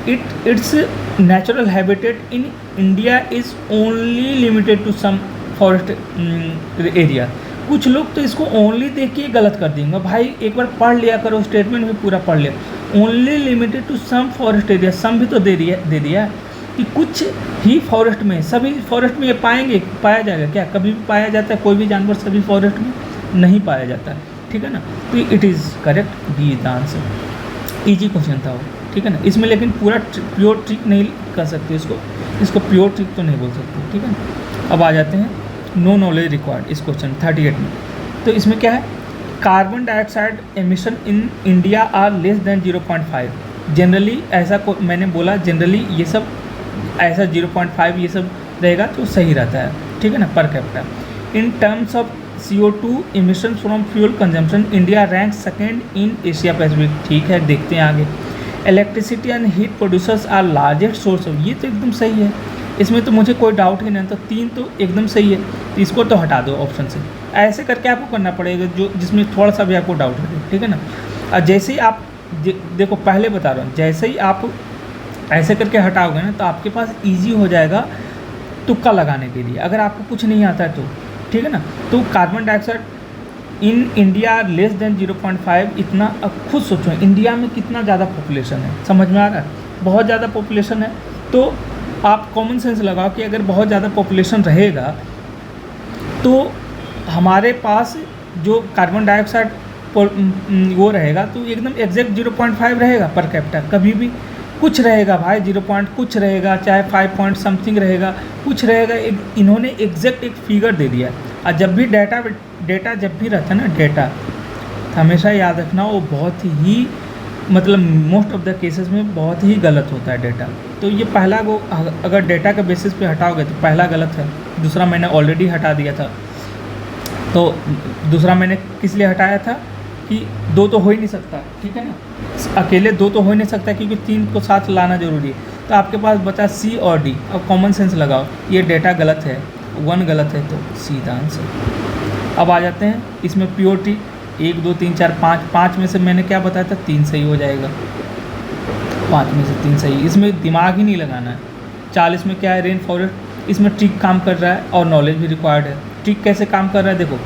its natural habitat in India is only limited to some forest area. कुछ लोग तो इसको ओनली देख के गलत कर देंगे, भाई एक बार पढ़ लिया करो, स्टेटमेंट भी पूरा पढ़ लिया। Only limited to some forest area, some भी तो दे दिया कि कुछ ही फॉरेस्ट में, सभी फॉरेस्ट में ये पाया जाएगा क्या, कभी भी पाया जाता है कोई भी जानवर सभी फॉरेस्ट में नहीं पाया जाता है, ठीक है ना। तो it is correct, B is the answer. Easy question था वो, ठीक है ना। इसमें लेकिन पूरा प्योर ट्रिक नहीं कर सकते, इसको प्योर ट्रिक तो नहीं बोल सकते, ठीक है ना। अब आ जाते हैं नो नॉलेज रिक्वायर्ड, इस क्वेश्चन 38 में। तो इसमें क्या है, carbon dioxide emission in India are less than 0.5। जनरली ऐसा मैंने बोला, जनरली ये सब ऐसा 0.5 ये सब रहेगा तो सही रहता है, ठीक है ना, per capita. In terms of CO2 emission from fuel consumption, India rank second in Asia Pacific, ठीक है। देखते हैं आगे। Electricity and heat producers are largest source of, ये तो एकदम सही है, इसमें तो मुझे कोई डाउट ही नहीं। तो 3 तो एकदम सही है, तो इसको तो हटा दो ऑप्शन से। ऐसे करके आपको करना पड़ेगा जो जिसमें थोड़ा सा भी आपको डाउट लगे, ठीक है ना। और जैसे ही आप देखो, पहले बता रहा हूँ, जैसे ही आप ऐसे करके हटाओगे ना तो आपके पास ईजी हो जाएगा तुक्का लगाने के लिए, अगर आपको कुछ नहीं आता है तो, ठीक है ना। तो carbon dioxide in India less than 0.5, इतना। अब खुद सोचो इंडिया में कितना ज़्यादा पॉपुलेशन है, समझ में आ रहा है, बहुत ज़्यादा पॉपुलेशन है। तो आप कॉमन सेंस लगाओ कि अगर बहुत ज़्यादा पॉपुलेशन रहेगा तो हमारे पास जो कार्बन डाइऑक्साइड वो रहेगा तो एकदम एग्जैक्ट 0.5 रहेगा पर कैपिटा, कभी भी कुछ रहेगा भाई, 0 कुछ रहेगा, चाहे 5 पॉइंट समथिंग रहेगा, कुछ रहेगा। इन्होंने एग्जैक्ट एक फिगर दे दिया। और जब भी डेटा जब भी रहता है ना, डेटा हमेशा याद रखना, वो बहुत ही मतलब मोस्ट ऑफ द केसेस में बहुत ही गलत होता है डेटा। तो ये पहला वो अगर डेटा के बेसिस पे हटाओगे तो पहला गलत है, दूसरा मैंने ऑलरेडी हटा दिया था। तो दूसरा मैंने किस लिए हटाया था कि 2 तो हो ही नहीं सकता, ठीक है ना, अकेले 2 तो हो ही नहीं सकता क्योंकि 3 को साथ लाना जरूरी है। तो आपके पास बचा C और D। अब कॉमन सेंस लगाओ, ये डेटा गलत है, 1 गलत है तो C द आंसर। अब आ जाते हैं इसमें प्योरिटी 1 2 3 4 5 में से मैंने क्या बताया था, 3 सही हो जाएगा, 5 में से 3 सही, इसमें दिमाग ही नहीं लगाना है। 40 में क्या है, रेन फॉरेस्ट, इसमें ट्रिक काम कर रहा है और नॉलेज भी रिक्वायर्ड है। ट्रिक कैसे काम कर रहा है, देखो,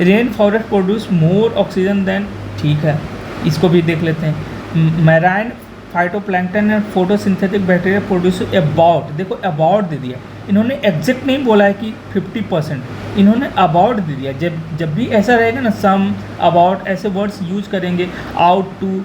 rain forest produce more oxygen than, ठीक है, इसको भी देख लेते हैं। Marine phytoplankton and photosynthetic bacteria produce about, देखो अबाउट दे दिया इन्होंने, एग्जैक्ट नहीं बोला है कि 50%, इन्होंने अबाउट दे दिया। जब भी ऐसा रहेगा ना, सम, अबाउट ऐसे वर्ड्स यूज करेंगे, आउट टू,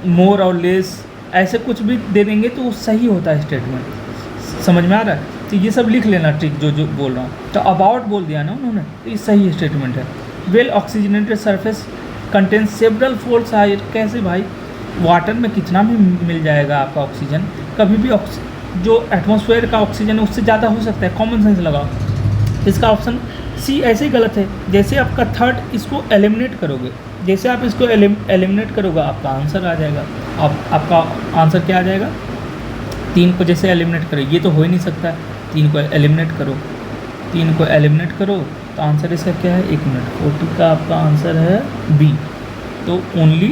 मोर और लेस, ऐसे कुछ भी दे देंगे तो वो सही होता है स्टेटमेंट, समझ में आ रहा है। तो ये सब लिख लेना ट्रिक जो जो बोल रहा हूँ। तो अबाउट बोल दिया ना उन्होंने, तो ये सही स्टेटमेंट है। Well oxygenated surface contains several folds higher. कैसे भाई, वाटर में कितना भी मिल जाएगा आपका ऑक्सीजन, कभी भी जो एटमॉस्फेयर का ऑक्सीजन है उससे ज़्यादा हो सकता है। कॉमन सेंस लगाओ। इसका ऑप्शन सी ऐसे ही गलत है। जैसे आपका थर्ड इसको एलिमिनेट करोगे, जैसे आप इसको एलिमिनेट करोगे आपका आंसर आ जाएगा। आपका आंसर क्या आ जाएगा, 3 को जैसे एलिमिनेट करो, ये तो हो ही नहीं सकता। 3 को एलिमिनेट करो, 3 को एलिमिनेट करो तो आंसर इसका क्या है, 1 मिनट, 40 का आपका आंसर है बी। तो only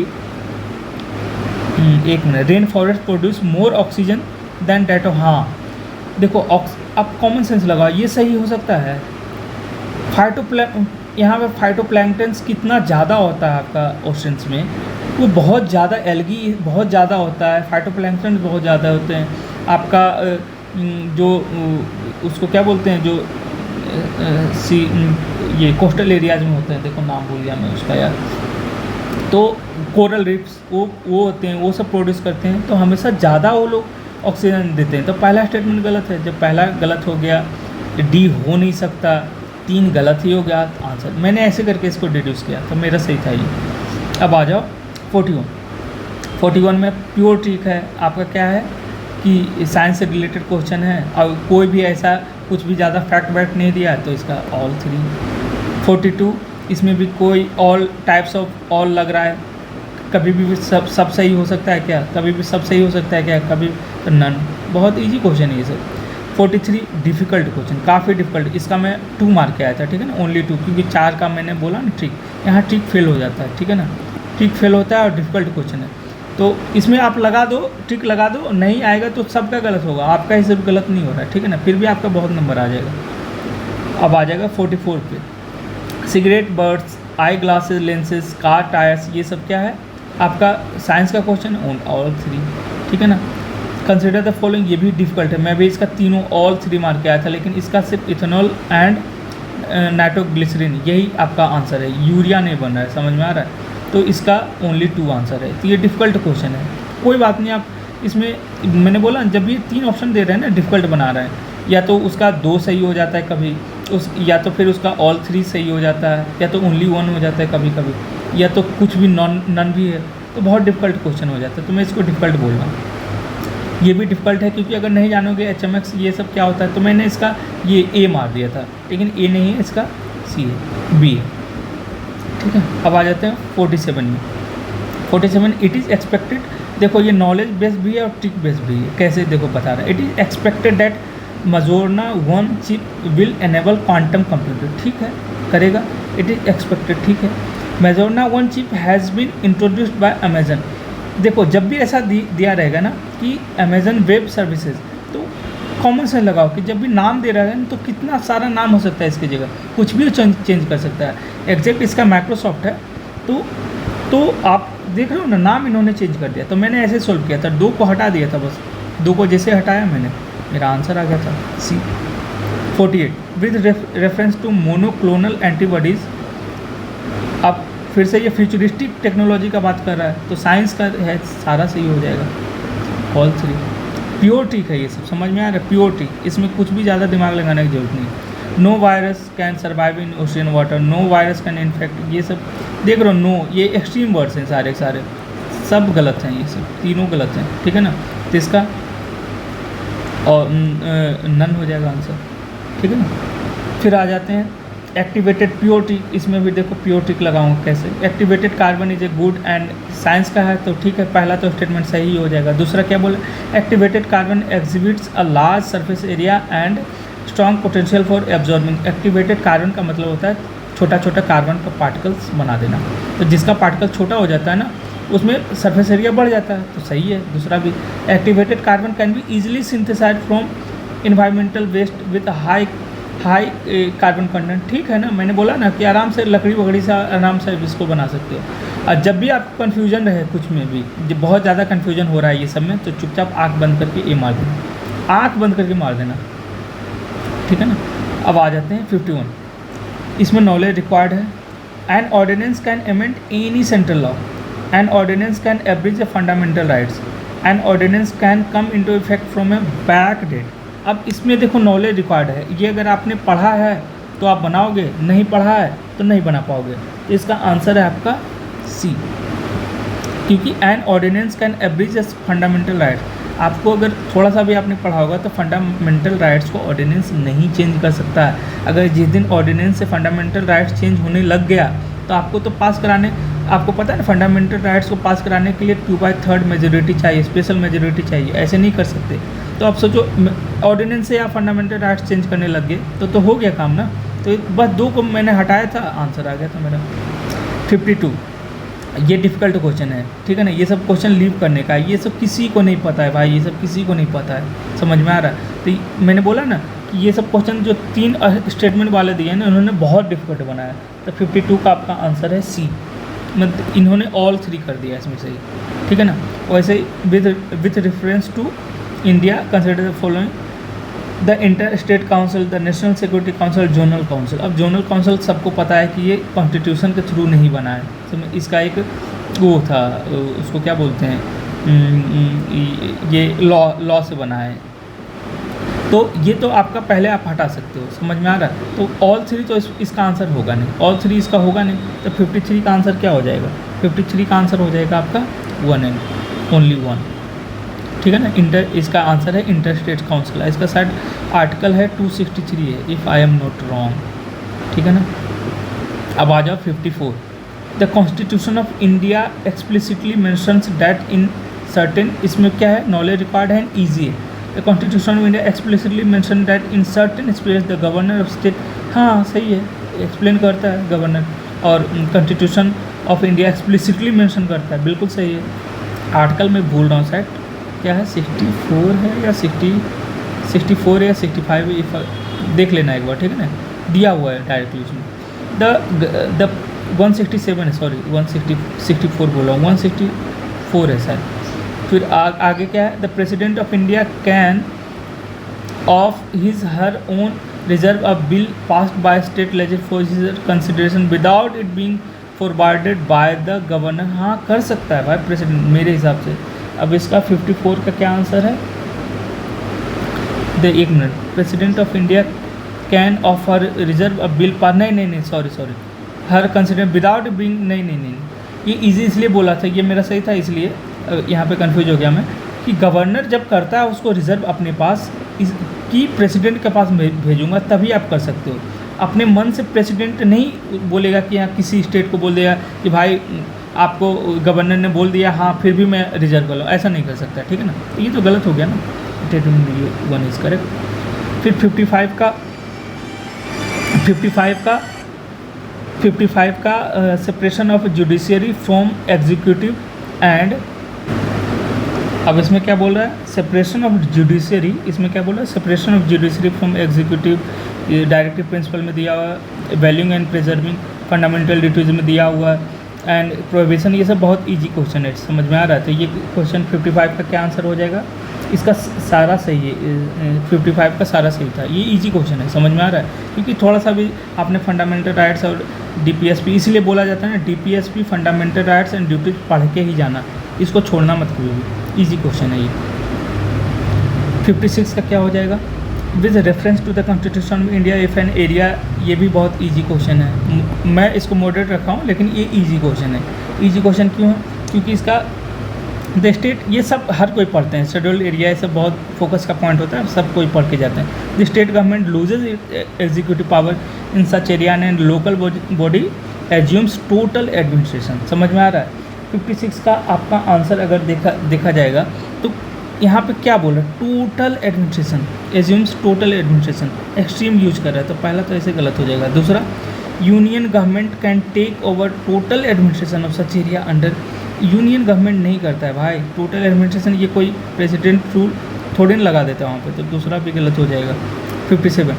1 minute. Rain forest produce more oxygen than that of, हाँ देखो अब कॉमन सेंस लगाओ, ये सही हो सकता है। यहाँ पे फाइटोप्लैंक्टन्स कितना ज़्यादा होता है आपका ओशंस में, वो बहुत ज़्यादा, एल्गी बहुत ज़्यादा होता है, फाइटोप्लैंक्टन बहुत ज़्यादा होते हैं। आपका जो उसको क्या बोलते हैं, जो ये कोस्टल एरियाज में होते हैं, देखो नाम भूल गया मैं उसका यार, तो कोरल रीफ्स वो होते हैं, वो सब प्रोड्यूस करते हैं, तो हमेशा ज़्यादा वो लोग ऑक्सीजन देते हैं। तो पहला स्टेटमेंट गलत है। जब पहला गलत हो गया, डी हो नहीं सकता, 3 गलत ही हो गया आंसर। मैंने ऐसे करके इसको डिड्यूस किया, तो मेरा सही था ये। अब आ जाओ 41 में प्योर ट्रिक है आपका। क्या है कि साइंस से रिलेटेड क्वेश्चन है और कोई भी ऐसा कुछ भी ज़्यादा फैक्ट वैक्ट नहीं दिया है, तो इसका ऑल 3। 42 इसमें भी कोई ऑल टाइप्स ऑफ ऑल लग रहा है, कभी भी सब सही हो सकता है क्या, कभी भी सब सही हो सकता है क्या, कभी नन। बहुत इजी क्वेश्चन है ये सब। 43 डिफ़िकल्ट क्वेश्चन, काफ़ी डिफ़िकल्ट। इसका मैं 2 मार्क के आया था, ठीक है ना, ओनली 2, क्योंकि 4 का मैंने बोला ना ट्रिक, यहाँ ट्रिक फेल हो जाता है, ठीक है ना, ट्रिक फेल होता है और डिफ़िकल्ट क्वेश्चन है। तो इसमें आप लगा दो, ट्रिक लगा दो, नहीं आएगा तो सबका गलत होगा, आपका ही सिर्फ गलत नहीं हो रहा है, ठीक है ना, फिर भी आपका बहुत नंबर आ जाएगा। अब आ जाएगा 44 पे। Cigarette birds, eye glasses, lenses, car tyres, ये सब क्या है आपका साइंस का क्वेश्चन, ऑल 3, ठीक है ना। कंसिडर द फॉलोइंग, ये भी डिफिकल्ट है, मैं भी इसका तीनों ऑल 3 मार्क के आया था, लेकिन इसका सिर्फ इथेनॉल एंड नाइट्रोग्लिसरीन यही आपका आंसर है, यूरिया नहीं बन रहा है, समझ में आ रहा है, तो इसका ओनली 2 आंसर है। तो ये डिफ़िकल्ट क्वेश्चन है, कोई बात नहीं। आप इसमें मैंने बोला जब ये 3 ऑप्शन दे रहे हैं ना, डिफ़िकल्ट बना रहे हैं, या तो उसका 2 सही हो जाता है कभी, या तो फिर उसका ऑल 3 सही हो जाता है, या तो ओनली 1 हो जाता है कभी कभी, या तो कुछ भी नन भी है, तो बहुत डिफ़िकल्ट क्वेश्चन हो जाता है, तो मैं इसको डिफ़िकल्ट बोल रहा हूँ। ये भी डिफ़िकल्ट है क्योंकि अगर नहीं जानोगे HMX ये सब क्या होता है, तो मैंने इसका ये ए मार दिया था, लेकिन ए नहीं है, इसका सी है, बी है, ठीक है। अब आ जाते हैं 47 में। 47 इट इज़ एक्सपेक्टेड, देखो ये नॉलेज बेस्ड भी है और ट्रिक बेस्ड भी है। कैसे देखो बता रहा है, it is expected that Majorana 1 chip will enable quantum computer, ठीक है, करेगा, इट इज़ एक्सपेक्टेड, ठीक है। Majorana 1 chip has been introduced by Amazon, देखो जब भी ऐसा दिया रहेगा ना कि अमेजन वेब सर्विसेज, तो कॉमन सेंस लगाओ कि जब भी नाम दे रहा है ना, तो कितना सारा नाम हो सकता है इसकी जगह, कुछ भी चेंज कर सकता है। एग्जैक्ट इसका माइक्रोसॉफ्ट है, तो आप देख रहे हो ना, नाम इन्होंने चेंज कर दिया, तो मैंने ऐसे सोल्व किया था, 2 को हटा दिया था, बस 2 को जैसे हटाया मैंने, मेरा आंसर आ गया था C. 48 with reference to monoclonal antibodies, अब फिर से ये फ्यूचरिस्टिक टेक्नोलॉजी का बात कर रहा है, तो साइंस का है, सारा सही हो जाएगा, ऑल 3। प्योर ट्रिक है ये सब, समझ में आ रहा है, प्योर ट्रिक, इसमें कुछ भी ज़्यादा दिमाग लगाने की जरूरत नहीं। No virus can survive in ocean water, no virus can infect, ये सब देख रहे हो, नो ये एक्सट्रीम वर्ड्स हैं, सारे सब गलत हैं, ये सब तीनों गलत हैं, ठीक है ना, तो इसका और नन हो जाएगा आंसर, ठीक है ना। फिर आ जाते हैं एक्टिवेटेड प्योर ट्रिक, इसमें भी देखो प्योर ट्रिक लगाऊंगा कैसे। Activated carbon is a good and science का है, तो ठीक है, पहला तो स्टेटमेंट सही हो जाएगा। दूसरा क्या बोले, activated carbon exhibits a large surface area and strong potential for absorbing, activated carbon का मतलब होता है छोटा छोटा कार्बन का पार्टिकल्स बना देना, तो जिसका पार्टिकल छोटा हो जाता है ना, उसमें सरफेस एरिया बढ़ जाता है, तो सही है। दूसरा भी, activated carbon can be easily synthesized from environmental waste with high carbon content, ठीक है ना, मैंने बोला ना कि आराम से लकड़ी वकड़ी से आराम से इसको बना सकते हो। और जब भी आपको कन्फ्यूजन रहे कुछ में भी, जब बहुत ज़्यादा कन्फ्यूजन हो रहा है ये सब में, तो चुपचाप आँख बंद करके ए मार देना, आँख बंद करके मार देना, ठीक है ना। अब आ जाते हैं 51, इसमें नॉलेज रिक्वायर्ड है। An ordinance can amend any central law, an ordinance can abridge the fundamental rights, an ordinance can come into effect from a back date, अब इसमें देखो नॉलेज रिक्वायर्ड है, ये अगर आपने पढ़ा है तो आप बनाओगे, नहीं पढ़ा है तो नहीं बना पाओगे। तो इसका आंसर है आपका सी, क्योंकि an ordinance can abridge as fundamental rights. आपको अगर थोड़ा सा भी आपने पढ़ा होगा तो फंडामेंटल राइट्स को ऑर्डिनेंस नहीं चेंज कर सकता है। अगर जिस दिन ऑर्डिनेंस से फंडामेंटल राइट्स चेंज होने लग गया तो आपको तो पास कराने, आपको पता है ना फंडामेंटल राइट्स को पास कराने के लिए 2/3 मेजोरिटी चाहिए, स्पेशल मेजोरिटी चाहिए, ऐसे नहीं कर सकते। तो आप सोचो ऑर्डिनेंस से आप फंडामेंटल राइट्स चेंज करने लग गए तो हो गया काम ना। तो बस 2 को मैंने हटाया था, आंसर आ गया था मेरा 52। ये डिफ़िकल्ट क्वेश्चन है, ठीक है ना, ये सब क्वेश्चन लीव करने का है, ये सब किसी को नहीं पता है भाई, ये सब किसी को नहीं पता है, समझ में आ रहा है। तो मैंने बोला ना कि ये सब क्वेश्चन जो 3 स्टेटमेंट वाले दिए हैं ना, उन्होंने बहुत डिफ़िकल्ट बनाया। तो 52 का आपका आंसर है सी, मतलब इन्होंने ऑल 3 कर दिया इसमें से, ठीक है ना। वैसे with reference to India consider the following the inter state council, the national security council, zonal council. अब जोनल काउंसिल सबको पता है कि ये कॉन्स्टिट्यूशन के थ्रू नहीं बना है, तो इसका एक वो था, उसको क्या बोलते हैं, ये लॉ से बना है। तो ये तो आपका पहले आप हटा सकते हो, समझ में आ रहा है। तो ऑल 3 तो इसका आंसर होगा नहीं, ऑल 3 इसका होगा नहीं। तो 53 का आंसर क्या हो जाएगा? 53 का आंसर हो जाएगा आपका 1 एंड ओनली 1, ठीक है ना। इसका आंसर है इंटर स्टेट काउंसिल, इसका शायद आर्टिकल है 263 है, if I am not wrong, ठीक है ना। अब आ जाओ 54। The constitution of India explicitly mentions that in certain, इसमें क्या है, नॉलेज रिक्वायर्ड है एंड ईजी है। The constitution of India explicitly mention that in certain space the governor of state, हाँ सही है, एक्सप्लेन करता है गवर्नर। और constitution of India explicitly mention करता है, बिल्कुल सही है। आर्टिकल में भूल रहा हूँ शायद, क्या है 64 है या 64 या 65 है, देख लेना एक बार, ठीक है ना, दिया हुआ है डायरेक्टली उसमें। द 167 है, सॉरी 164 बोला हूँ, 164 है शायद। फिर आगे क्या है, the president of India can of his her own reserve a bill passed by state legislature for his consideration without it being forwarded by the governor. हाँ कर सकता है भाई प्रेसिडेंट, मेरे हिसाब से। अब इसका 54 का क्या आंसर है, एक minute, president of India can offer reserve a bill pass, नहीं सॉरी हर कंसिडर विदाउट बीइंग, नहीं, ये इजी इसलिए बोला था, ये मेरा सही था, इसलिए यहाँ पे कंफ्यूज हो गया मैं, कि गवर्नर जब करता है उसको रिजर्व अपने पास कि प्रेसिडेंट के पास भेजूंगा तभी आप कर सकते हो। अपने मन से प्रेसिडेंट नहीं बोलेगा कि यहाँ किसी स्टेट को बोल देगा कि भाई आपको गवर्नर ने बोल दिया हाँ फिर भी मैं रिजर्व कर लूँ, ऐसा नहीं कर सकता, ठीक है ना। तो ये तो गलत हो गया ना, 1 इज करेक्ट। फिर 55 का separation of judiciary from executive and, अब इसमें क्या बोल रहा है, सेपरेशन ऑफ जुडिशियरी, इसमें क्या बोल रहा है, separation of judiciary from executive, directive principle में दिया हुआ है, valuing and preserving fundamental duties में दिया हुआ है, एंड प्रोहिबिशन। ये सब बहुत इजी क्वेश्चन है, समझ में आ रहा है। तो ये क्वेश्चन 55 का क्या आंसर हो जाएगा, इसका सारा सही है, 55 का सारा सही था। ये इजी क्वेश्चन है, समझ में आ रहा है, क्योंकि थोड़ा सा भी आपने फंडामेंटल राइट्स और डीपीएसपी, इसलिए बोला जाता है ना DPSP fundamental rights and duties पढ़ के ही जाना, इसको छोड़ना मत कभी भी, इजी क्वेश्चन है ये। 56 का क्या हो जाएगा, with reference to the constitution of India if an area, ये भी बहुत इजी क्वेश्चन है, मैं इसको मॉडरेट रखा हूँ लेकिन ये इजी क्वेश्चन है। इजी क्वेश्चन क्यों है, क्योंकि इसका द स्टेट, ये सब हर कोई पढ़ते हैं, शेड्यूल्ड एरिया, ये सब बहुत फोकस का पॉइंट होता है, सब कोई पढ़ के जाते हैं। The state government loses executive power in such area and local body assumes total administration, समझ में आ रहा है। 56 का आपका आंसर अगर देखा जाएगा तो यहाँ पे क्या बोल रहा है, total administration, assumes total administration, extreme use कर रहा है, तो पहला तो ऐसे गलत हो जाएगा। दूसरा, union government can take over total administration of such area under, union government नहीं करता है भाई टोटल एडमिनिस्ट्रेशन, ये कोई प्रेसिडेंट रूल थोड़ी ना लगा देता है वहाँ पे, तो दूसरा भी गलत हो जाएगा। 57,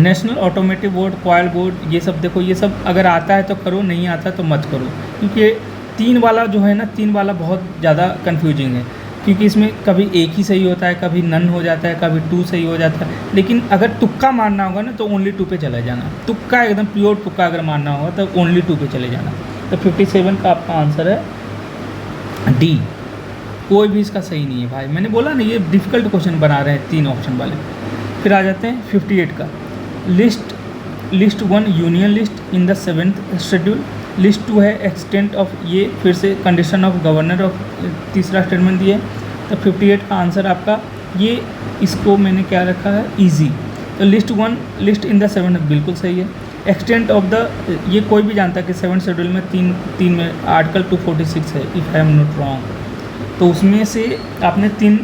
national automotive board, coil board, ये सब देखो, ये सब अगर आता है तो करो, नहीं आता तो मत करो, क्योंकि 3 वाला जो है ना, 3 वाला बहुत ज़्यादा कन्फ्यूजिंग है, क्योंकि इसमें कभी एक ही सही होता है, कभी नन हो जाता है, कभी 2 सही हो जाता है। लेकिन अगर तुक्का मारना होगा ना तो ओनली 2 पे चले जाना, तुक्का एकदम प्योर तुक्का अगर मारना होगा तो ओनली 2 पे चले जाना। तो 57 का आपका आंसर है डी, कोई भी इसका सही नहीं है भाई, मैंने बोला ना ये डिफ़िकल्ट क्वेश्चन बना रहे हैं 3 ऑप्शन वाले। फिर आ जाते हैं 58 का, list 1 union list in the 7th schedule, list 2 है एक्सटेंट ऑफ, ये फिर से कंडीशन ऑफ गवर्नर ऑफ तीसरा स्टेटमेंट दिया है। तो 58 का आंसर आपका ये, इसको मैंने क्या रखा है ईजी। तो list 1 list in the 7th बिल्कुल सही है। एक्सटेंट ऑफ द, ये कोई भी जानता है कि 7th शेड्यूल में तीन में आर्टिकल 246 है if I am not wrong, तो उसमें से आपने 3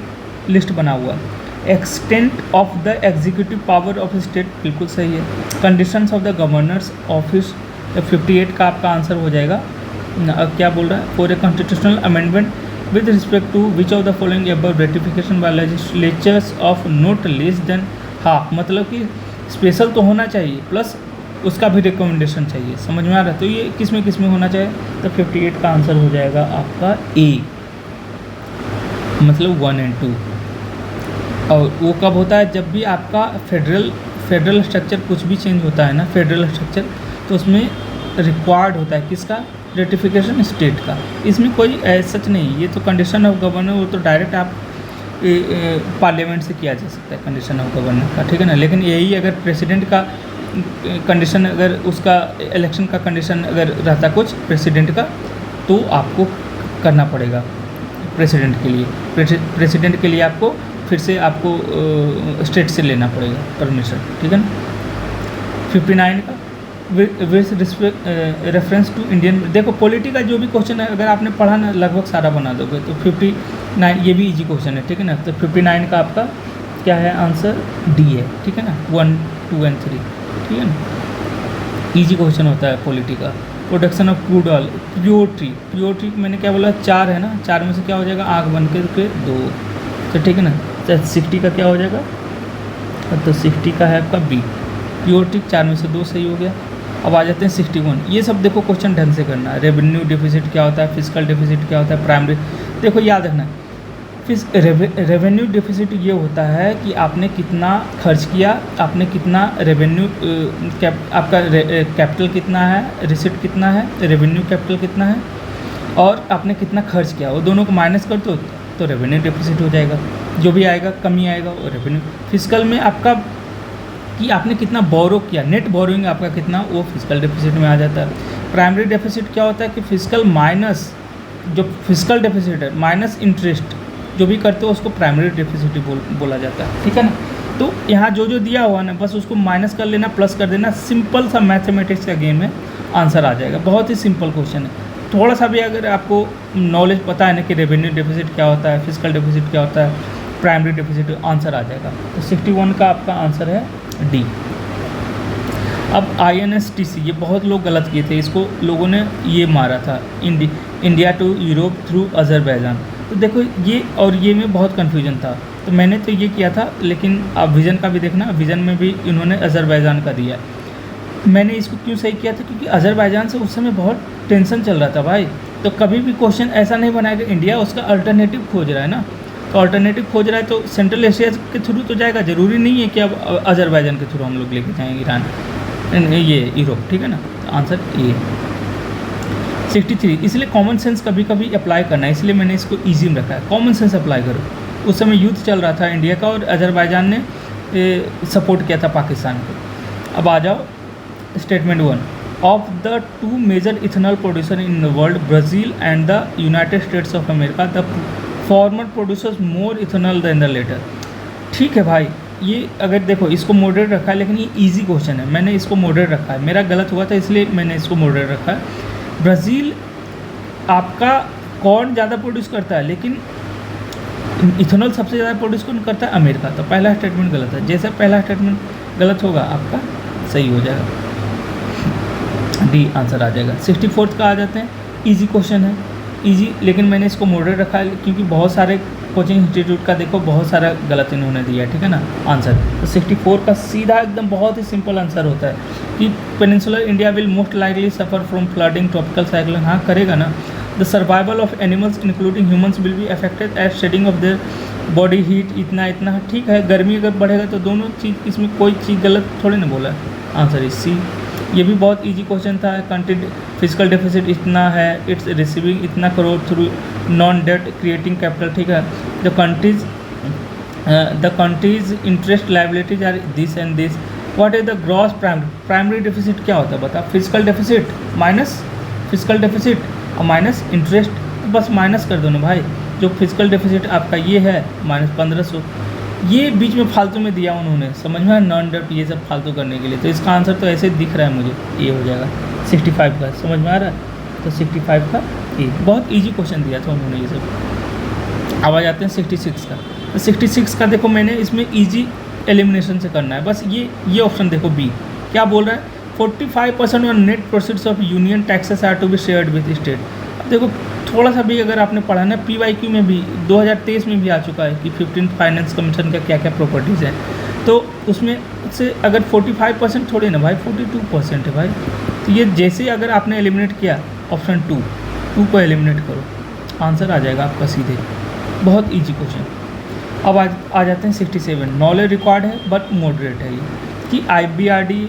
लिस्ट बना हुआ है। Extent of the executive power of state बिल्कुल सही है। Conditions of the governors office, 58 का आपका आंसर हो जाएगा। क्या बोल रहा है, for a constitutional amendment with respect to which of the following above ratification by legislatures of not less than half, मतलब कि स्पेशल तो होना चाहिए प्लस उसका भी रिकमेंडेशन चाहिए, समझ में आ रहा है। तो ये किस में होना चाहिए, तो 58 का आंसर हो जाएगा आपका ए, मतलब 1 और 2। और वो कब होता है, जब भी आपका फेडरल स्ट्रक्चर कुछ भी चेंज होता है ना, फेडरल स्ट्रक्चर, तो उसमें रिक्वायर्ड होता है किसका, रेटिफिकेशन स्टेट का। इसमें कोई सच नहीं, ये तो कंडीशन ऑफ गवर्नर, वो तो डायरेक्ट आप पार्लियामेंट से किया जा सकता है कंडीशन ऑफ गवर्नर का, ठीक है ना। लेकिन यही अगर प्रेसिडेंट का कंडीशन, अगर उसका इलेक्शन का कंडीशन अगर रहता कुछ प्रेसिडेंट का, तो आपको करना पड़ेगा प्रेसिडेंट के लिए। प्रेसिडेंट के लिए आपको फिर से आपको स्टेट से लेना पड़ेगा परमिशन, ठीक है ना। 59 का with respect reference to Indian, देखो पॉलिटी का जो भी क्वेश्चन है अगर आपने पढ़ा ना लगभग सारा बना दोगे। तो 59 ये भी इजी क्वेश्चन है, ठीक है ना। तो 59 का आपका क्या है आंसर, डी है, ठीक है ना। 1, 2 और 3, ठीक है ना, इजी क्वेश्चन होता है पॉलिटी का। Production of crude oil, pure tree मैंने क्या बोला 4 है ना, 4 में से क्या हो जाएगा आग बन के 2, तो ठीक है ना। तो 60 का क्या हो जाएगा, तो 60 का है आपका बी, प्योर ट्री 4 में से 2 सही हो गया। अब आ जाते हैं 61। ये सब देखो क्वेश्चन ढंग से करना है। रेवेन्यू डिफिसिट क्या होता है, फिजिकल डिफिसिट क्या होता है, प्राइमरी, देखो याद रखना। रेवेन्यू डिफिसिट ये होता है कि आपने कितना खर्च किया, आपने कितना रेवेन्यू आपका कैपिटल कितना है, रिसिट कितना है, रेवेन्यू कैपिटल कितना है, और आपने कितना खर्च किया, वो दोनों को माइनस कर दो तो रेवेन्यू डिफिसिट हो जाएगा। जो भी आएगा कमी आएगा वो रेवेन्यू। फिजिकल में आपका कि आपने कितना बोरो किया, नेट बोरोइंग आपका कितना, वो फिजिकल डेफिसिट में आ जाता है। प्राइमरी डेफिसिट क्या होता है कि फिजिकल माइनस, जो फिजिकल डेफिसिट है माइनस इंटरेस्ट जो भी करते हो उसको प्राइमरी डेफिसिट बोला जाता है, ठीक है ना। तो यहाँ जो दिया हुआ ना बस उसको माइनस कर लेना, प्लस कर देना, सिंपल सा मैथमेटिक्स का गेम है, आंसर आ जाएगा। बहुत ही सिंपल क्वेश्चन है। थोड़ा सा भी अगर आपको नॉलेज पता है ना कि रेवेन्यू डेफिसिट क्या होता है, फिजिकल डेफिसिट क्या होता है, प्राइमरी डेफिसिट, आंसर आ जाएगा। तो 61 का आपका आंसर है डी। अब INSTC, ये बहुत लोग गलत किए थे, इसको लोगों ने ये मारा था, India to Europe through Azerbaijan. तो देखो ये और ये में बहुत कन्फ्यूजन था, तो मैंने तो ये किया था, लेकिन आप विज़न का भी देखना, विज़न में भी इन्होंने अज़रबैजान का दिया। मैंने इसको क्यों सही किया था, क्योंकि अज़रबैजान से उस समय बहुत टेंशन चल रहा था भाई। तो कभी भी क्वेश्चन ऐसा नहीं बनाएगा, इंडिया उसका अल्टरनेटिव खोज रहा है ना, तो अल्टरनेटिव खोज रहा है तो सेंट्रल एशिया के थ्रू तो जाएगा, ज़रूरी नहीं है कि अब अज़रबैजान के थ्रू हम लोग लेके जाएंगे ईरान, ये यूरोप, ठीक है ना। तो आंसर ए। 63, इसलिए कॉमन सेंस कभी कभी अप्लाई करना है, इसलिए मैंने इसको ईजी में रखा है। कॉमन सेंस अप्लाई करो। उस समय युद्ध चल रहा था इंडिया का और अज़रबैजान ने सपोर्ट किया था पाकिस्तान को। अब आ जाओ statement 1। Of the 2 major ethanol producer in the world, Brazil and the United States of America, the former producers more ethanol than the latter. ठीक है भाई, ये अगर देखो इसको मॉडरेट रखा है, लेकिन ये इजी क्वेश्चन है, मैंने इसको मॉडरेट रखा है, मेरा गलत हुआ था इसलिए मैंने इसको मॉडरेट रखा है। ब्राज़ील आपका कॉर्न ज़्यादा प्रोड्यूस करता है, लेकिन इथेनॉल सबसे ज़्यादा प्रोड्यूस कौन करता है, अमेरिका। तो पहला स्टेटमेंट गलत है, जैसे पहला स्टेटमेंट गलत होगा आपका सही हो जाएगा, डी आंसर आ जाएगा। 64 का आ जाते हैं, इजी क्वेश्चन है, इजी, लेकिन मैंने इसको मॉडरेट रखा है क्योंकि बहुत सारे कोचिंग इंस्टीट्यूट का देखो बहुत सारा गलत इन्होंने दिया है, ठीक है ना आंसर। तो 64 का सीधा एकदम बहुत ही सिंपल आंसर होता है कि peninsular India will most likely suffer from flooding, tropical cyclone. हाँ करेगा ना। The survival of animals including humans will be affected eight shedding of their body heat, इतना ठीक है। गर्मी अगर बढ़ेगा तो दोनों चीज़, इसमें कोई चीज़ गलत थोड़ी ना बोला है, आंसर इज सी। ये भी बहुत इजी क्वेश्चन था। कंट्री फिजिकल डेफिसिट इतना है, इट्स रिसीविंग इतना crore through non debt creating capital, ठीक है। The country's interest liabilities are this and this. What is the gross primary deficit क्या होता है बता? Fiscal deficit minus fiscal deficit और माइनस इंटरेस्ट, तो बस माइनस कर दो ना भाई। जो फिजिकल डेफिसिट आपका ये है -1500, ये बीच में फालतू में दिया उन्होंने, समझ में, नॉन डेट ये सब फालतू करने के लिए। तो इसका आंसर तो ऐसे दिख रहा है मुझे, ये हो जाएगा 65 का, समझ में आ रहा है। तो 65 का ये बहुत इजी क्वेश्चन दिया था उन्होंने ये सब। अब आ जाते हैं 66 का। तो 66 का देखो, मैंने इसमें ईजी एलिमिनेशन से करना है बस। ये ऑप्शन देखो बी, क्या बोल रहा है? 45% of net proceeds of union taxes are to be shared with state. अब देखो थोड़ा सा भी अगर आपने पढ़ा ना, PYQ में भी 2023 में भी आ चुका है कि 15th फाइनेंस कमीशन का क्या क्या प्रॉपर्टीज़ हैं, तो उसमें से अगर 45% थोड़ी ना भाई, 42% है भाई। तो ये जैसे अगर आपने एलिमिनेट किया ऑप्शन 2 को एलिमिनेट करो, आंसर आ जाएगा आपका सीधे। बहुत ईजी क्वेश्चन। अब आ जाते हैं 67। नॉलेज रिकॉर्ड है बट मॉडरेट है ये, कि IBRD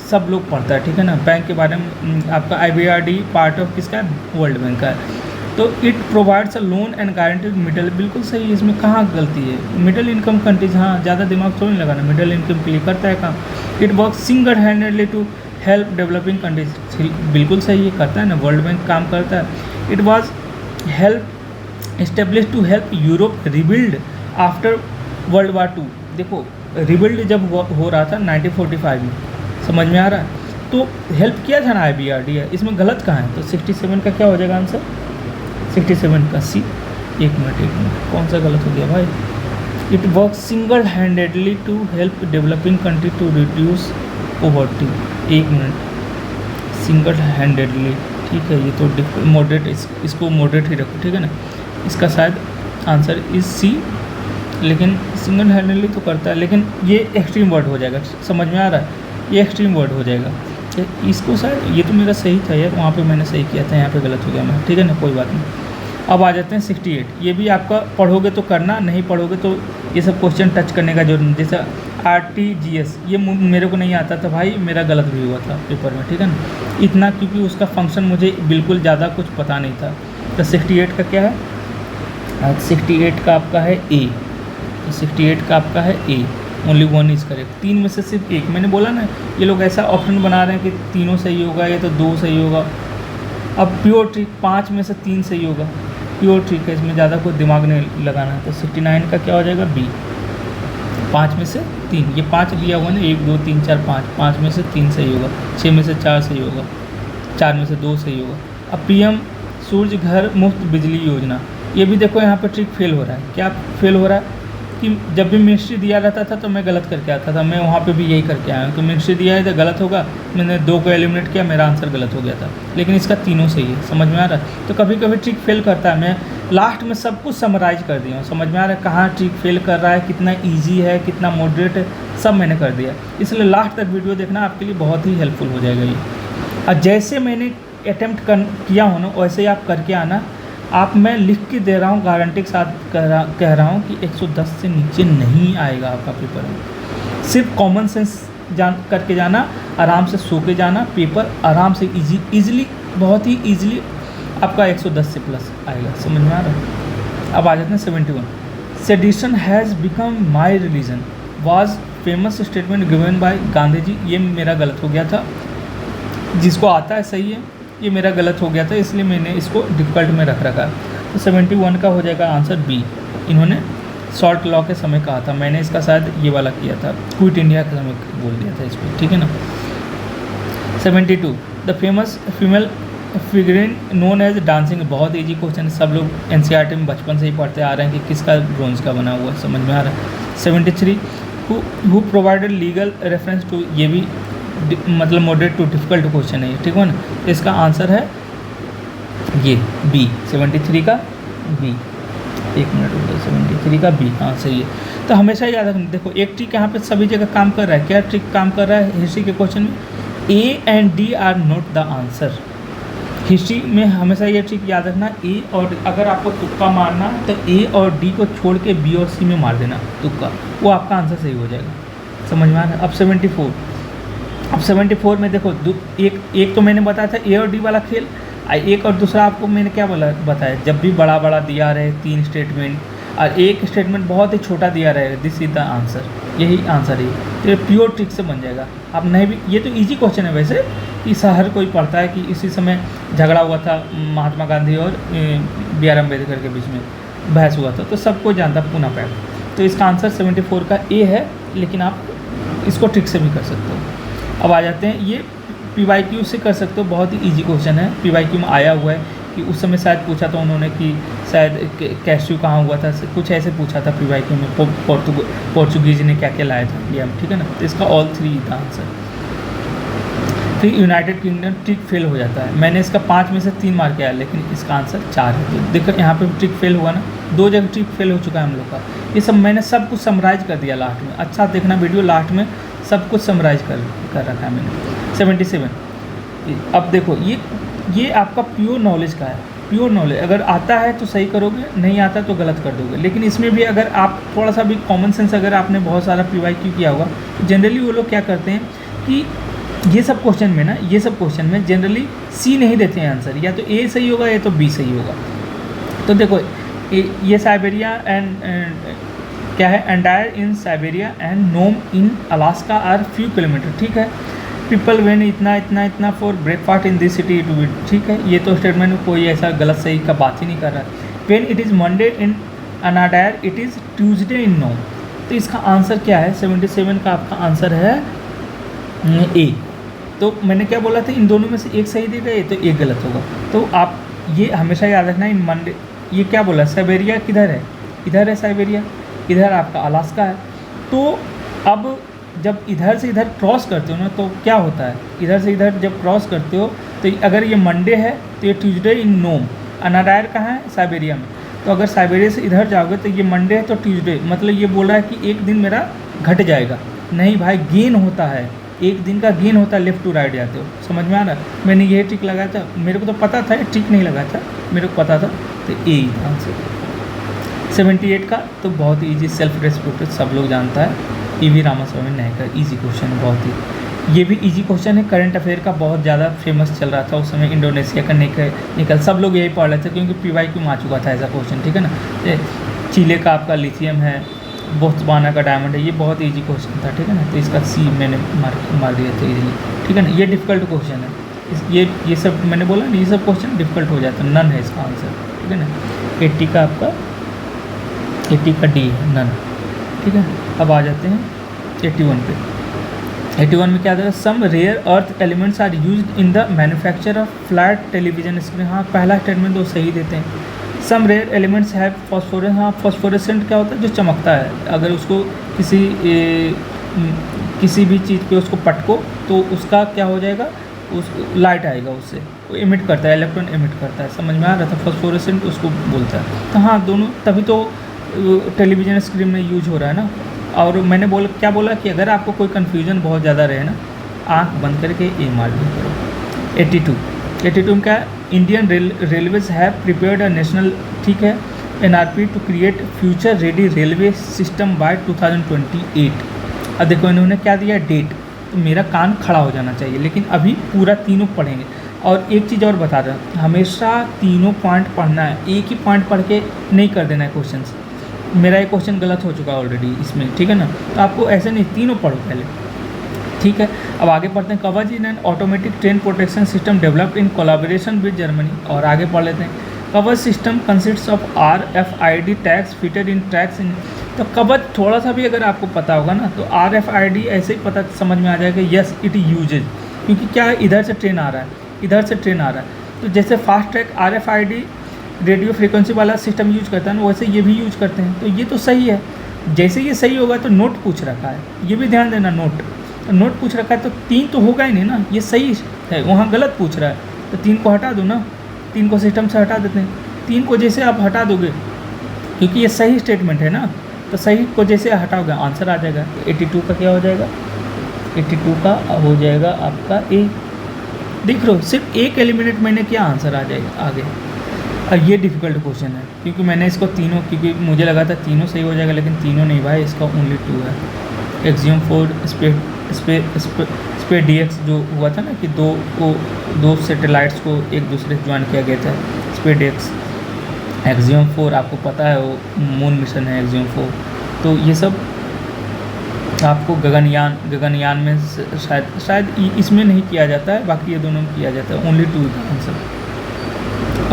सब लोग पढ़ता है, ठीक है ना। बैंक के बारे में आपका IBRD पार्ट ऑफ किसका है? वर्ल्ड बैंक का है। तो it provides a loan and guaranteed middle, बिल्कुल सही है। इसमें कहाँ गलती है? मिडिल इनकम कंट्रीज, हाँ ज़्यादा दिमाग थोड़ी लगाना, मिडिल इनकम के लिए करता है काम। It work single handedly to help developing countries, बिल्कुल सही है, करता है ना, वर्ल्ड बैंक काम करता है। It was help establish to help Europe rebuild after world war 2। देखो रिबिल्ड जब हो रहा था 1945 में, समझ में आ रहा है। तो हेल्प किया था ना IBRD है, इसमें गलत कहाँ है? तो 67 का क्या हो जाएगा आंसर? 67 का सी। एक मिनट कौन सा गलत हो गया भाई? It work single handedly to help developing country to reduce poverty. एक मिनट, सिंगल हैंडेडली, ठीक है, ये तो मॉडरेट, इसको मॉडरेट ही रखो, ठीक है ना। इसका शायद आंसर इज सी, लेकिन सिंगल हैंडेडली तो करता है, लेकिन ये एक्सट्रीम वर्ड हो जाएगा, समझ में आ रहा है? ये एक्सट्रीम वर्ड हो जाएगा। इसको शायद, ये तो मेरा सही था यार, वहाँ पे मैंने सही किया था, यहाँ पे गलत हो गया मैं, ठीक है ना, कोई बात नहीं। अब आ जाते हैं 68। ये भी आपका पढ़ोगे तो करना, नहीं पढ़ोगे तो ये सब क्वेश्चन टच करने का जरूरत नहीं। जैसे RTGS, ये मेरे को नहीं आता था भाई, मेरा गलत भी हुआ था पेपर में, ठीक है ना, इतना, क्योंकि उसका फंक्शन मुझे बिल्कुल ज़्यादा कुछ पता नहीं था। तो 68 का क्या है? 68 का आपका है A। 68 का आपका है A, ओनली 1 इज़ करेक्ट। 3 में से सिर्फ 1, मैंने बोला ना, ये लोग ऐसा ऑप्शन बना रहे हैं कि तीनों सही होगा, ये तो 2 सही होगा। अब प्योर ट्रिक, 5 में से 3 सही होगा, प्योर ट्रिक है, इसमें ज़्यादा कोई दिमाग नहीं लगाना है। तो 69 का क्या हो जाएगा? B, 5 में से 3। ये 5 दिया हुआ ना, 1 2 3 4 5, 5 में से 3 सही होगा, 6 में से 4 सही होगा, 4 में से 2 सही होगा। अब PM सूर्य घर मुफ्त बिजली योजना, ये भी देखो यहाँ पे ट्रिक फेल हो रहा है। क्या फेल हो रहा है? कि जब भी मिनिस्ट्री दिया रहता था तो मैं गलत करके आता था, मैं वहाँ पे भी यही करके आया हूँ कि मिनिस्ट्री दिया है तो गलत होगा, मैंने 2 को एलिमिनेट किया, मेरा आंसर गलत हो गया था, लेकिन इसका तीनों सही है, समझ में आ रहा है। तो कभी कभी ट्रिक फेल करता है, मैं लास्ट में सब कुछ समराइज कर दिया हूँ, समझ में आ रहा है कहाँ ट्रिक फेल कर रहा है, कितना ईजी है, कितना मॉडरेट है, सब मैंने कर दिया। इसलिए लास्ट तक वीडियो देखना आपके लिए बहुत ही हेल्पफुल हो जाएगा ये। और जैसे मैंने अटैम्प्ट किया हो ना, वैसे ही आप करके आना। आप, मैं लिख के दे रहा हूँ, गारंटी के साथ कह रहा हूँ कि 110 से नीचे नहीं आएगा आपका पेपर में। सिर्फ कॉमन सेंस करके जाना, आराम से सो के जाना, पेपर आराम से इजीली, बहुत ही इजीली आपका 110 से प्लस आएगा, समझ में आ रहा है। अब आ जाते हैं 71। Sedition has become my religion was famous statement given by Gandhi ji. ये मेरा गलत हो गया था, जिसको आता है सही है, ये मेरा गलत हो गया था, इसलिए मैंने इसको डिफ़िकल्ट में रख रखा। तो 71 का हो जाएगा आंसर B। इन्होंने शॉर्ट लॉ के समय कहा था, मैंने इसका शायद ये वाला किया था, क्विट इंडिया के समय बोल दिया था इसको, ठीक है ना। 72। The famous female figurine known as dancing, बहुत ईजी क्वेश्चन, सब लोग NCERT में बचपन से ही पढ़ते आ रहे हैं कि किसका ब्रोंज का बना हुआ है, समझ में आ रहा है। 73। Who provided legal reference to, ये भी मतलब मॉडरेट टू डिफ़िकल्ट क्वेश्चन है ये, ठीक है ना। तो इसका आंसर है ये B, 73 का B। 1 मिनट हो गया, 73 का B, हाँ सही है। तो हमेशा याद रखना, देखो एक ट्रिक यहाँ पे सभी जगह काम कर रहा है। क्या ट्रिक काम कर रहा है हिस्ट्री के क्वेश्चन में? A and D are not the answer. History में हमेशा ये ट्रिक याद रखना, A और, अगर आपको तुक्का मारना तो A और D को छोड़ के B और C में मार देना तुक्का, वो आपका आंसर सही हो जाएगा, समझ में आ रहा है। अब 74। अब 74 में देखो एक तो मैंने बताया था ए और डी वाला खेल, एक और दूसरा आपको मैंने क्या बताया, जब भी बड़ा बड़ा दिया रहे 3 स्टेटमेंट और एक स्टेटमेंट बहुत ही छोटा दिया रहेगा, दिस इज द आंसर, यही आंसर है। तो ये प्योर ट्रिक से बन जाएगा। आप नहीं भी, ये तो इजी क्वेश्चन है वैसे, कि हर कोई पढ़ता है कि इसी समय झगड़ा हुआ था महात्मा गांधी और B.R. अम्बेडकर के बीच में बहस हुआ था, तो सबको जानता पूना पैक। तो इसका आंसर 74 का ए है, लेकिन आप इसको ट्रिक से भी कर सकते हो। अब आ जाते हैं, ये PYQ से कर सकते हो, बहुत ही ईजी क्वेश्चन है, PYQ में आया हुआ है कि उस समय शायद पूछा था उन्होंने कि शायद कैस्ट्रो कहाँ हुआ था, कुछ ऐसे पूछा था PYQ में, पोर्चुगीज ने क्या क्या लाया था इंडिया में, ठीक है ना। तो इसका ऑल 3 का आंसर। फिर यूनाइटेड किंगडम ट्रिक फेल हो जाता है, मैंने इसका 5 में से 3 मार्क किया, लेकिन इसका आंसर 4 है। तो देखो यहाँ पे ट्रिक फेल हुआ ना, 2 जगह ट्रिक फेल हो चुका है हम लोग का। ये सब मैंने सब कुछ समराइज कर दिया लास्ट में, अच्छा देखना वीडियो, लास्ट में सब कुछ समराइज कर रखा है मैंने। 77, अब देखो ये आपका प्योर नॉलेज का है, प्योर नॉलेज, अगर आता है तो सही करोगे, नहीं आता तो गलत कर दोगे। लेकिन इसमें भी अगर आप थोड़ा सा भी कॉमन सेंस, अगर आपने बहुत सारा PYQ किया होगा, तो जनरली वो लोग क्या करते हैं कि ये सब क्वेश्चन में ना, ये सब क्वेश्चन में जनरली C नहीं देते हैं आंसर, या तो A सही होगा या तो B सही होगा। तो देखो ये साइबेरिया एंड क्या है, entire in Siberia and Nome in Alaska are few kilometre, ठीक है। पीपल वेन इतना for breakfast in this city to be, ठीक है। ये तो स्टेटमेंट में कोई ऐसा गलत सही का बात ही नहीं कर रहा है। When it is Monday in Anadyr it is Tuesday in Nome. तो इसका आंसर क्या है, 77 का आपका आंसर है A। तो मैंने क्या बोला था, इन दोनों में से एक सही देगा, ये तो एक गलत होगा। तो आप ये हमेशा याद रखना, इन मंडे, ये क्या बोला, साइबेरिया किधर है, इधर है साइबेरिया, इधर आपका अलास्का है। तो अब जब इधर से इधर क्रॉस करते हो ना, तो क्या होता है, इधर से इधर जब क्रॉस करते हो, तो अगर ये मंडे है तो ये ट्यूसडे इन नोम, अनाडायर कहाँ है, साइबेरिया में। तो अगर साइबेरिया से इधर जाओगे तो ये मंडे है तो ट्यूसडे, मतलब ये बोल रहा है कि एक दिन मेरा घट जाएगा। नहीं भाई, गेन होता है, एक दिन का गेन होता है, लेफ्ट टू राइट जाते हो, समझ में आ रहा है। मैंने ये ट्रिक लगाया था, मेरे को तो पता था, ये ट्रिक नहीं लगाया था, मेरे को पता था, तो ए आंसर। 78 का तो बहुत ही ईजी, सेल्फ रेस्पेक्ट सब लोग जानता है, E.V. Ramaswamy Naikar, easy question बहुत ही। ये भी इजी क्वेश्चन है, करंट अफेयर का बहुत ज़्यादा फेमस चल रहा था उस समय, इंडोनेशिया का निकल सब लोग यही पढ़ रहे थे, क्योंकि PYQ में आ चुका था ऐसा क्वेश्चन, ठीक है ना। चिले का आपका लिथियम है, बोत्सवाना का डायमंड है, ये बहुत ईजी क्वेश्चन था, ठीक है ना। तो इसका C मैंने मार दिया था इजीली, ठीक है ना। ये डिफ़िकल्ट क्वेश्चन है, ये सब मैंने बोला ना, ये सब क्वेश्चन डिफ़िकल्ट हो जाता है, नन है इसका आंसर, ठीक है ना। 80 का आपका 80 का D है, नन, ठीक है। अब आ जाते हैं 81 पे। 81 में क्या था, some rare earth elements are used in the manufacture of flat television screen. हाँ, पहला स्टेटमेंट तो सही देते हैं। Some rare elements have phosphorescence, हाँ फॉस्फोरेसेंट क्या होता है, जो चमकता है, अगर उसको किसी भी चीज़ पे उसको पटको तो उसका क्या हो जाएगा, उस लाइट आएगा, उससे वो इमिट करता है, इलेक्ट्रॉन इमिट करता है, समझ में आ रहा था, फॉस्फोरेसेंट उसको बोलता है। तो हाँ, दोनों तभी तो टेलीविज़न स्क्रीन में यूज हो रहा है ना। और मैंने क्या बोला कि अगर आपको कोई कन्फ्यूजन बहुत ज़्यादा रहे ना, आंख बंद करके ए मार दिया करो। 82 में क्या, Indian railways have prepared a national, ठीक है, NRP to create future ready railway system by 2028। अब देखो इन्होंने क्या दिया, डेट, तो मेरा कान खड़ा हो जाना चाहिए, लेकिन अभी पूरा तीनों पढ़ेंगे। और एक चीज़ और बता रहा हूँ, हमेशा तीनों पॉइंट पढ़ना है, एक ही पॉइंट पढ़ के नहीं कर देना है क्वेश्चन। मेरा एक क्वेश्चन गलत हो चुका है ऑलरेडी इसमें, ठीक है ना। तो आपको ऐसे नहीं, तीनों पढ़ो पहले, ठीक है। अब आगे पढ़ते हैं, कवच in an automatic train protection system developed in collaboration with Germany. और आगे पढ़ लेते हैं, कवच system consists of RFID tags fitted in tracks इन। तो कवच थोड़ा सा भी अगर आपको पता होगा ना, तो RFID ऐसे ही पता समझ में आ जाएगा, यस इट यूजेज, क्योंकि क्या है, इधर से ट्रेन आ रहा है, इधर से ट्रेन आ रहा है। तो जैसे fast track RFID radio frequency वाला सिस्टम यूज करता है ना, वैसे ये भी यूज करते हैं। तो ये तो सही है, जैसे ये सही होगा तो नोट पूछ रखा है, ये भी ध्यान देना, नोट पूछ रखा है, तो 3 तो होगा ही नहीं ना, ये सही है, वहाँ गलत पूछ रहा है, तो 3 को हटा दो ना, 3 को सिस्टम से हटा देते हैं। 3 को जैसे आप हटा दोगे, क्योंकि ये सही स्टेटमेंट है ना, तो सही को जैसे हटाओगे आंसर आ जाएगा। 82 का क्या हो जाएगा, 82 का हो जाएगा आपका ए। देख लो, सिर्फ एक एलिमिनेट मैंने किया, आंसर आ जाएगा आगे। और ये डिफ़िकल्ट क्वेश्चन है, क्योंकि मैंने इसको तीनों, क्योंकि मुझे लगा था तीनों सही हो जाएगा, लेकिन तीनों नहीं भाई, इसका ओनली 2 है। एक्सियम फॉर स्पेस डीएक्स जो हुआ था ना कि दो सैटेलाइट्स को एक दूसरे से ज्वाइन किया गया था, स्पेस डीएक्स। एक्सियम 4 आपको पता है वो मून मिशन है एक्सियम 4। तो ये सब आपको गगनयान में शायद इसमें नहीं किया जाता है, बाकी ये दोनों में किया जाता है। Only 2 answer.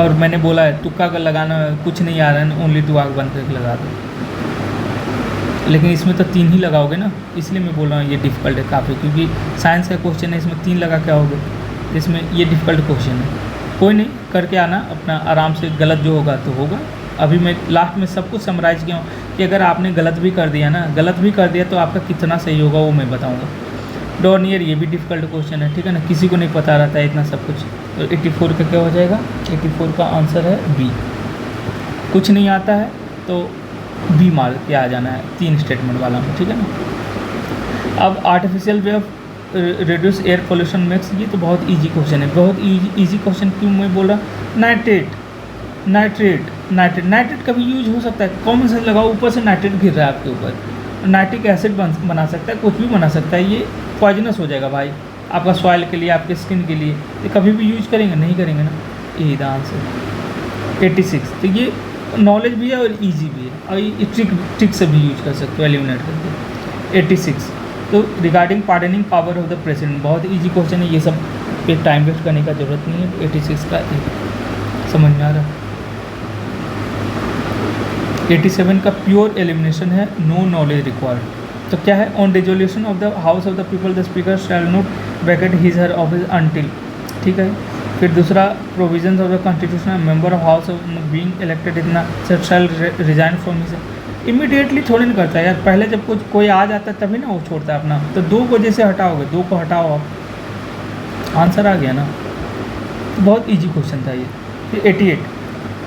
और मैंने बोला है तुक्का का लगाना कुछ नहीं आ रहा है, ओनली 2 आँख बंद करके लगा दो। लेकिन इसमें तो 3 ही लगाओगे ना, इसलिए मैं बोल रहा हूँ ये डिफ़िकल्ट है काफ़ी, क्योंकि साइंस का क्वेश्चन है, इसमें 3 लगा क्या होगे, इसमें ये डिफ़िकल्ट क्वेश्चन है। कोई नहीं, करके आना अपना आराम से, गलत जो होगा तो होगा। अभी मैं लास्ट में सब कुछ समराइज़ किया हूँ कि अगर आपने गलत भी कर दिया ना, गलत भी कर दिया तो आपका कितना सही होगा वो मैं बताऊँगा। डॉर्नियर ये भी डिफ़िकल्ट क्वेश्चन है, ठीक है ना, किसी को नहीं पता रहता है इतना सब कुछ। तो 84 का क्या हो जाएगा, 84 का आंसर है बी। कुछ नहीं आता है तो बी मार के आ जाना है 3 स्टेटमेंट वाला में, ठीक है ना। अब artificial way of reduce air pollution makes, ये तो बहुत इजी क्वेश्चन है, बहुत इजी क्वेश्चन। क्यों मैं बोल रहा, नाइट्रेट का भी यूज हो सकता है, कॉमन सेंस लगाओ, ऊपर से नाइट्रेट गिर रहा है आपके ऊपर, नाइट्रिक एसिड बना सकता है, कुछ भी बना सकता है, ये पॉइजनस हो जाएगा भाई आपका सॉइल के लिए, आपके स्किन के लिए, तो कभी भी यूज करेंगे नहीं करेंगे ना। यही था आंसर 86। तो ये नॉलेज भी है और इजी भी है, और ये ट्रिक से भी यूज कर सकते हो एलिमिनेट करके। 86 तो regarding pardoning power of the president, बहुत इजी क्वेश्चन है, ये सब पे टाइम वेस्ट करने का जरूरत नहीं है। 86 का समझ में आ रहा है। 87 का प्योर एलिमिनेशन है, नो नॉलेज रिक्वायर्ड। तो क्या है, on resolution of the house of the people the speaker shall not Venkat his her office until, ठीक है। फिर दूसरा, provisions of the constitution, member of house of being elected इतना शैल रिजाइन फ्रॉम हिज, इमीडिएटली थोड़ी नहीं करता है यार, पहले जब कुछ कोई आ जाता है तभी ना वो छोड़ता है अपना। तो 2 को जैसे हटाओगे, 2 को हटाओ आप, आंसर आ गया ना। तो बहुत इजी क्वेश्चन था ये। फिर 88,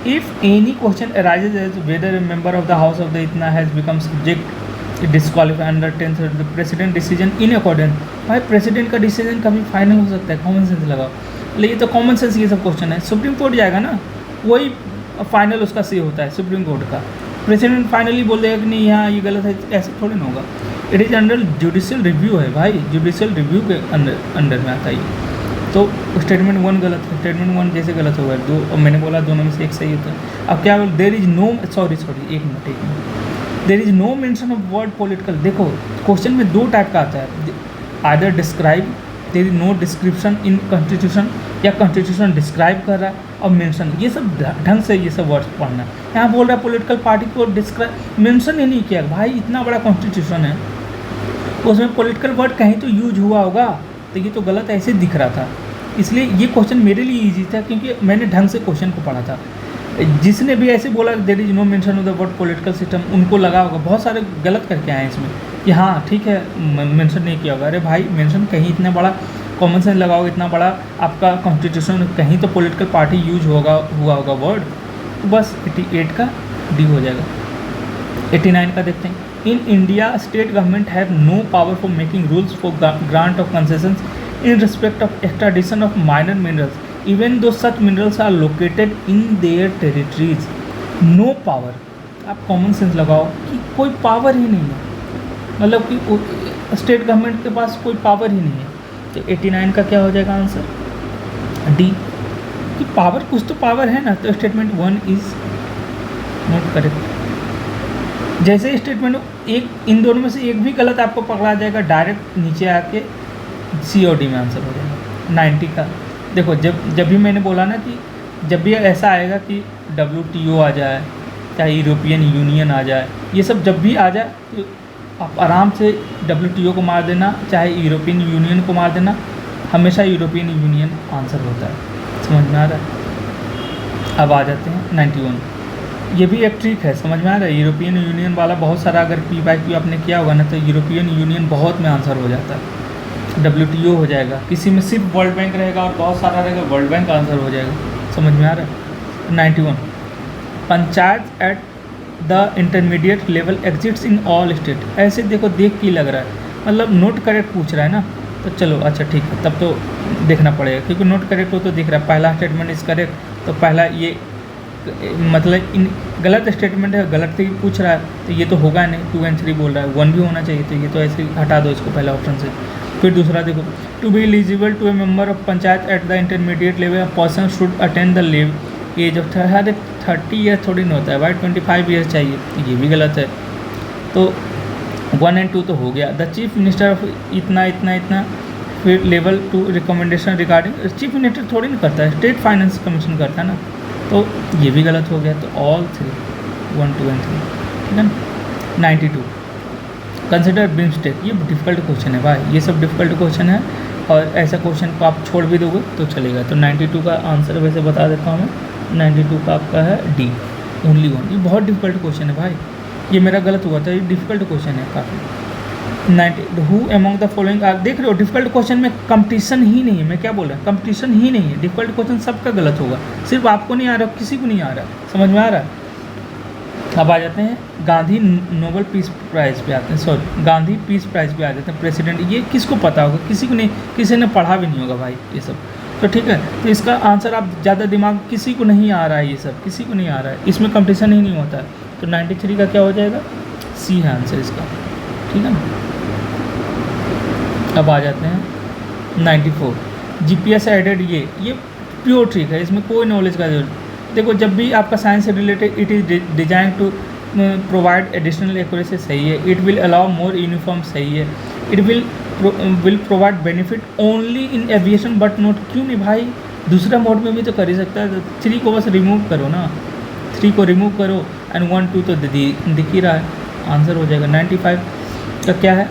if any question arises as whether a member of the house of the इतना has become subject disqualify under 10 the president decision in accordance, भाई प्रेसिडेंट का डिसीजन कभी फाइनल हो सकता है, कॉमन सेंस लगाओ। लेकिन तो कॉमन सेंस ये सब क्वेश्चन है, सुप्रीम कोर्ट जाएगा ना, वही फाइनल उसका से होता है सुप्रीम कोर्ट का। प्रेसिडेंट फाइनली बोल देगा कि नहीं यहाँ ये गलत है, ऐसे थोड़ी ना होगा। It is under judicial review है भाई, जुडिशियल रिव्यू के अंडर में आता है। तो स्टेटमेंट 1 गलत है, स्टेटमेंट 1 जैसे गलत होगा 2, और मैंने बोला दोनों में से एक सही होता है। अब क्या बोल, देयर इज नो, सॉरी एक minute, there is no mention of word political. देखो क्वेश्चन में 2 टाइप का आता है, either describe, there is no description in constitution, या कॉन्स्टिट्यूशन डिस्क्राइब कर रहा है, और मेंशन, ये सब ढंग से ये सब वर्ड्स पढ़ना है। यहाँ बोल रहा है पॉलिटिकल पार्टी को डिस्क्राइब, मेंशन ही नहीं किया भाई, इतना बड़ा कॉन्स्टिट्यूशन है, उसमें पॉलिटिकल वर्ड कहीं तो यूज हुआ होगा, तो ये तो गलत ऐसे दिख रहा था। इसलिए ये क्वेश्चन मेरे लिए इजी था, क्योंकि मैंने ढंग से क्वेश्चन को पढ़ा था। जिसने भी ऐसे बोला there is no mention of the word political system, उनको लगा होगा, बहुत सारे गलत करके आए हैं इसमें कि हाँ ठीक है मेंशन नहीं किया होगा। अरे भाई मेंशन कहीं, इतना बड़ा कॉमन सेंस लगाओगे, इतना बड़ा आपका कॉन्स्टिट्यूशन, कहीं तो पॉलिटिकल पार्टी यूज हुआ होगा वर्ड, तो बस 88 का डी हो जाएगा। 89 का देखते हैं, in India state government have no power for making rules for grant of concessions in respect of extradition of minor minerals, even though such minerals are located in their territories. No power, आप कॉमन सेंस लगाओ कि कोई पावर ही नहीं है, मतलब कि स्टेट गवर्नमेंट के पास कोई पावर ही नहीं है। तो 89 का क्या हो जाएगा आंसर, डी, कि पावर, कुछ तो पावर है ना। तो स्टेटमेंट 1 इज नॉट करेक्ट। जैसे स्टेटमेंट एक, इन दोनों में से एक भी गलत आपको पकड़ा जाएगा, डायरेक्ट नीचे आके सी और डी में आंसर हो जाएगा। 90 का देखो, जब भी मैंने बोला ना कि जब भी ऐसा आएगा कि WTO आ जाए, चाहे यूरोपियन यूनियन आ जाए, ये सब जब भी आ जाए तो आप आराम से WTO को मार देना, चाहे यूरोपियन यूनियन को मार देना, हमेशा यूरोपियन यूनियन आंसर होता है। समझ में आ रहा है। अब आ जाते हैं 91, ये भी एक ट्रिक है, समझ में आ रहा है। यूरोपियन यूनियन वाला बहुत सारा, अगर P/Q आपने किया होगा ना, तो यूरोपियन यूनियन बहुत में आंसर हो जाता है, WTO हो जाएगा। किसी में सिर्फ वर्ल्ड बैंक रहेगा और बहुत सारा रहेगा, वर्ल्ड बैंक आंसर हो जाएगा। समझ में आ रहा है। 91, panchayat at the intermediate level exits in all state. ऐसे देखो, देख के लग रहा है, मतलब नोट करेक्ट पूछ रहा है ना, तो चलो अच्छा ठीक है, तब तो देखना पड़ेगा, क्योंकि नोट करेक्ट हो तो दिख रहा है। पहला स्टेटमेंट इज करेक्ट, तो पहला ये मतलब इन गलत स्टेटमेंट है, गलत से पूछ रहा है, तो ये तो होगा नहीं। 2 और 3 बोल रहा है, 1 भी होना चाहिए, तो ये तो ऐसे हटा दो इसको पहले ऑप्शन से। फिर दूसरा देखो, to be eligible to a member of panchayat at the intermediate level a person should attend the लेव एज ऑफ 30 ईयर थोड़ी नहीं होता है भाई, 25 ईयर चाहिए, ये भी गलत है। तो 1 और 2 तो हो गया। द चीफ मिनिस्टर ऑफ इतना इतना इतना, फिर level 2 recommendation regarding, chief minister थोड़ी नहीं करता है, स्टेट फाइनेंस कमीशन करता है ना, तो ये भी गलत हो गया। तो ऑल 3 1 2 and 3, ठीक है ना। 92 कंसिडर बिम्स्टेक, ये डिफ़िकल्ट क्वेश्चन है भाई, ये सब डिफ़िकल्ट क्वेश्चन है और ऐसा क्वेश्चन को आप छोड़ भी दोगे तो चलेगा। तो 92 का आंसर वैसे बता देता हूँ मैं, 92 का आपका है डी, ओनली 1। ये बहुत डिफ़िकल्ट क्वेश्चन है भाई, ये मेरा गलत हुआ था, ये डिफ़िकल्ट क्वेश्चन है काफ़ी। 90 हु अमंग द फॉलोइंग, आप देख रहे हो डिफ़िकल्ट क्वेश्चन में कंपटीशन ही नहीं है, मैं क्या बोल रहा हूँ, कंपटीशन ही नहीं है, डिफ़िकल्ट क्वेश्चन सबका गलत होगा, सिर्फ आपको नहीं आ रहा, किसी को नहीं आ रहा, समझ में आ रहा है। अब आ जाते हैं गांधी नोबेल पीस प्राइज़ पे आते हैं, सॉरी गांधी पीस प्राइज़ पे आ जाते हैं प्रेसिडेंट, ये किसको पता होगा, किसी को नहीं, किसी ने पढ़ा भी नहीं होगा भाई ये सब, तो ठीक है। तो इसका आंसर आप ज़्यादा दिमाग, किसी को नहीं आ रहा है ये सब, किसी को नहीं आ रहा है, इसमें कंपटीशन ही नहीं होता है। तो 93 का क्या हो जाएगा, सी है आंसर इसका, ठीक है ना। अब आ जाते हैं 94, जीपीएस एडेड, ये प्योर ट्रिक है, इसमें कोई नॉलेज का जरूरत। देखो जब भी आपका साइंस से related, it is design to provide additional accuracy, सही है। It will allow more uniform, सही है। It will provide benefit only in aviation but not, क्यों नहीं भाई, दूसरा मोड में भी तो कर ही सकता है। तो 3 को बस रिमूव करो ना, 3 को रिमूव करो एंड 1 2 तो दिख ही रहा है, आंसर हो जाएगा। 95 का क्या है,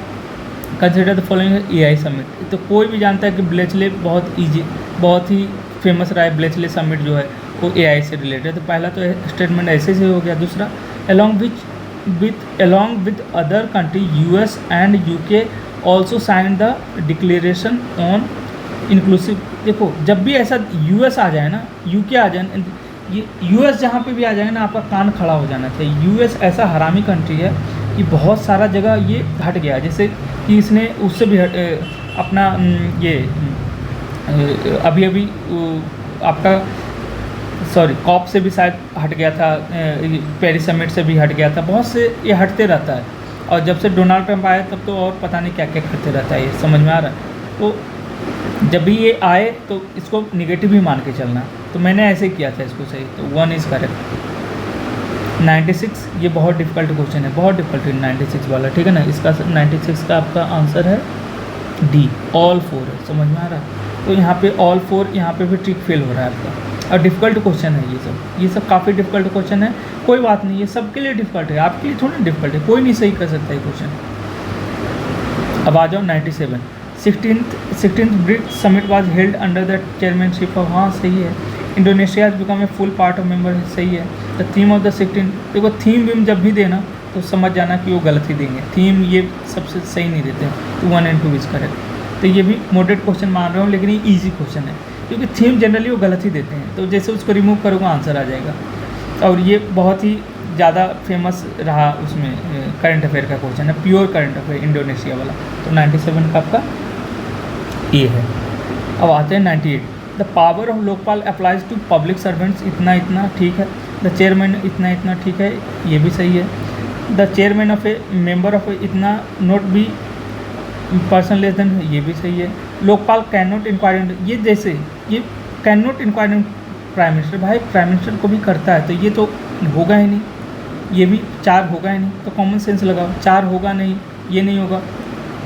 consider the following AI summit, तो कोई भी जानता है कि ब्लेचले बहुत ईजी, बहुत ही फेमस रहा है ब्लेचले समिट जो है वो एआई से रिलेटेड है। तो पहला तो स्टेटमेंट ऐसे से हो गया। दूसरा, along with other country US and UK also signed the declaration on inclusive, देखो जब भी ऐसा US आ जाए ना, UK आ जाए, ये US जहाँ पे भी आ जाएगा ना, आपका कान खड़ा हो जाना चाहिए। US ऐसा हरामी कंट्री है कि बहुत सारा जगह ये हट गया, जैसे कि इसने उससे भी अपना ये अभी आपका सॉरी कॉप से भी शायद हट गया था, पेरिस समिट से भी हट गया था, बहुत से ये हटते रहता है। और जब से डोनाल्ड ट्रंप आए तब तो और पता नहीं क्या क्या करते रहता है, ये समझ में आ रहा है। तो जब भी ये आए तो इसको निगेटिव ही मान के चलना, तो मैंने ऐसे किया था इसको सही, तो 1 इज़ करेक्ट। 96 ये बहुत डिफिकल्ट क्वेश्चन है, बहुत डिफिकल्ट है 96 वाला, ठीक है ना। इसका 96 का आपका आंसर है डी, ऑल 4 है, समझ में आ रहा है। तो यहाँ पे ऑल 4, यहाँ पे भी ट्रिक फेल हो रहा है आपका, और डिफ़िकल्ट क्वेश्चन है ये सब काफ़ी डिफ़िकल्ट क्वेश्चन है। कोई बात नहीं, ये सबके लिए डिफ़िकल्ट है, आपके लिए थोड़ी डिफ़िकल्ट है, कोई नहीं सही कर सकता ये क्वेश्चन। अब आ जाओ 97, 16th BRICS summit was held under the chairmanship of, हाँ सही है। Indonesia has become a full part of member, सही है। द थीम ऑफ द 16, देखो थीम वीम जब भी देना तो समझ जाना कि वो गलत ही देंगे, थीम ये सबसे सही नहीं देते हैं। तो 1 and 2 इज करेक्ट। तो ये भी मॉडरेट क्वेश्चन मान रहा हूँ, लेकिन ये ईजी क्वेश्चन है, क्योंकि थीम जनरली वो गलत ही देते हैं, तो जैसे उसको रिमूव करोगे आंसर आ जाएगा। और ये बहुत ही ज़्यादा फेमस रहा, उसमें करंट अफेयर का क्वेश्चन है, प्योर करंट अफेयर इंडोनेशिया वाला। तो 97 का आपका ए है। अब आते हैं 98, the power of Lokpal applies to public servants, इतना इतना ठीक है। द चेयरमैन इतना इतना ठीक है, ये भी सही है। The chairman of a member of इतना not be person less than, ये भी सही है। लोकपाल कैन नॉट इंक्वायर, ये जैसे ये can not inquire prime minister, भाई प्राइम मिनिस्टर को भी करता है, तो ये तो होगा ही नहीं, ये भी 4 होगा ही नहीं, तो कॉमन सेंस लगाओ, 4 होगा नहीं, ये नहीं होगा,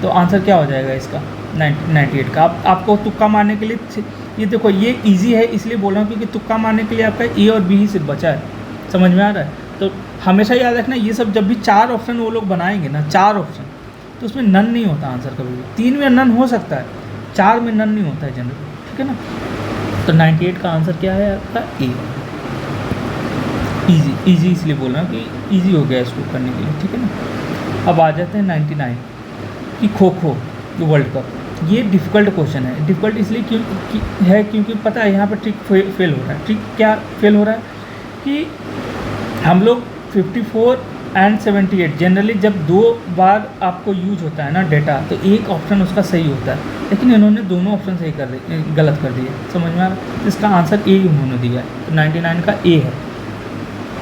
तो आंसर क्या हो जाएगा इसका 98 का। आपको तुक्का मारने के लिए, ये देखो ये इजी है इसलिए बोल रहा हूँ क्योंकि तुक्का मारने के लिए आपका ए और बी ही सिर्फ बचा है, समझ में आ रहा है। तो हमेशा याद रखना, ये सब जब भी 4 ऑप्शन वो लोग बनाएंगे ना, 4 ऑप्शन, तो उसमें नन नहीं होता आंसर कभी भी। 3 में नन हो सकता है, 4 में नन नहीं होता है जनरली, ठीक है ना। तो 98 का आंसर क्या है आपका ए, इजी इसलिए बोल रहा हूँ कि इजी हो गया इसको करने के लिए, ठीक है ना। अब आ जाते हैं 99 कि खो खो जो वर्ल्ड कप, ये डिफ़िकल्ट क्वेश्चन है। डिफ़िकल्ट इसलिए क्योंकि पता है यहाँ पर ट्रिक फेल हो रहा है। ट्रिक क्या फेल हो रहा है कि हम लोग 54 एंड 78 जनरली जब 2 बार आपको यूज होता है ना डेटा, तो एक ऑप्शन उसका सही होता है, लेकिन इन्होंने दोनों ऑप्शन सही कर दिए, गलत कर दिए, समझ में आ रहा है। इसका आंसर ए उन्होंने दिया है, तो 99 का ए है,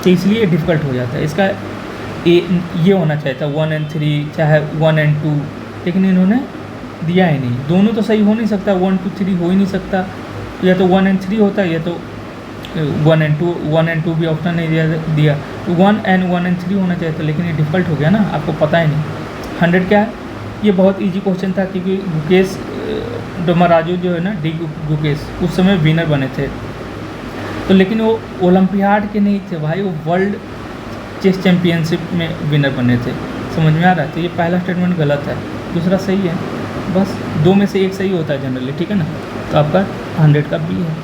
तो इसलिए डिफ़िकल्ट हो जाता है। इसका ए ये होना चाहिए था 1 and 3, चाहे 1 and 2, लेकिन इन्होंने दिया ही नहीं। दोनों तो सही हो नहीं सकता, 1 2 3 हो ही नहीं सकता, या तो 1 and 3 होता है, या तो 1 and 2 भी ऑप्शन नहीं दिया तो 1 and 3 होना चाहिए था, लेकिन ये डिफ़िकल्ट हो गया ना, आपको पता ही नहीं। 100 क्या है? ये बहुत इजी क्वेश्चन था, क्योंकि गुकेश डोमाराजू जो है ना, डी गुकेश, उस समय विनर बने थे। तो लेकिन वो ओलंपियाड के नहीं थे भाई, वो वर्ल्ड चेस चैम्पियनशिप में विनर बने थे। समझ में आ रहा है? तो ये पहला स्टेटमेंट गलत है, दूसरा सही है। बस 2 में से 1 सही होता है जनरली, ठीक है ना। तो आपका 100 का बी है।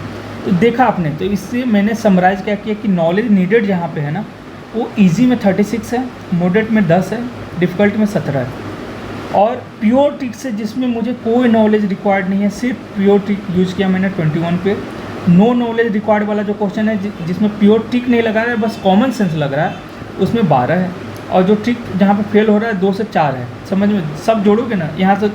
तो देखा आपने, तो इससे मैंने समराइज़ क्या किया कि नॉलेज नीडेड जहाँ पे है ना, वो इजी में 36 है, मॉडरेट में 10 है, डिफ़िकल्ट में 17 है। और प्योर ट्रिक से जिसमें मुझे कोई नॉलेज रिक्वायर्ड नहीं है, सिर्फ प्योर ट्रिक यूज़ किया मैंने 21 पे। नो नॉलेज रिक्वायर्ड वाला जो क्वेश्चन है, जिसमें प्योर ट्रिक नहीं लगा रहा है, बस कॉमन सेंस लग रहा है, उसमें 12 है। और जो ट्रिक जहाँ पे फेल हो रहा है 2 से 4 है। समझ में? सब जोड़ोगे ना, यहाँ से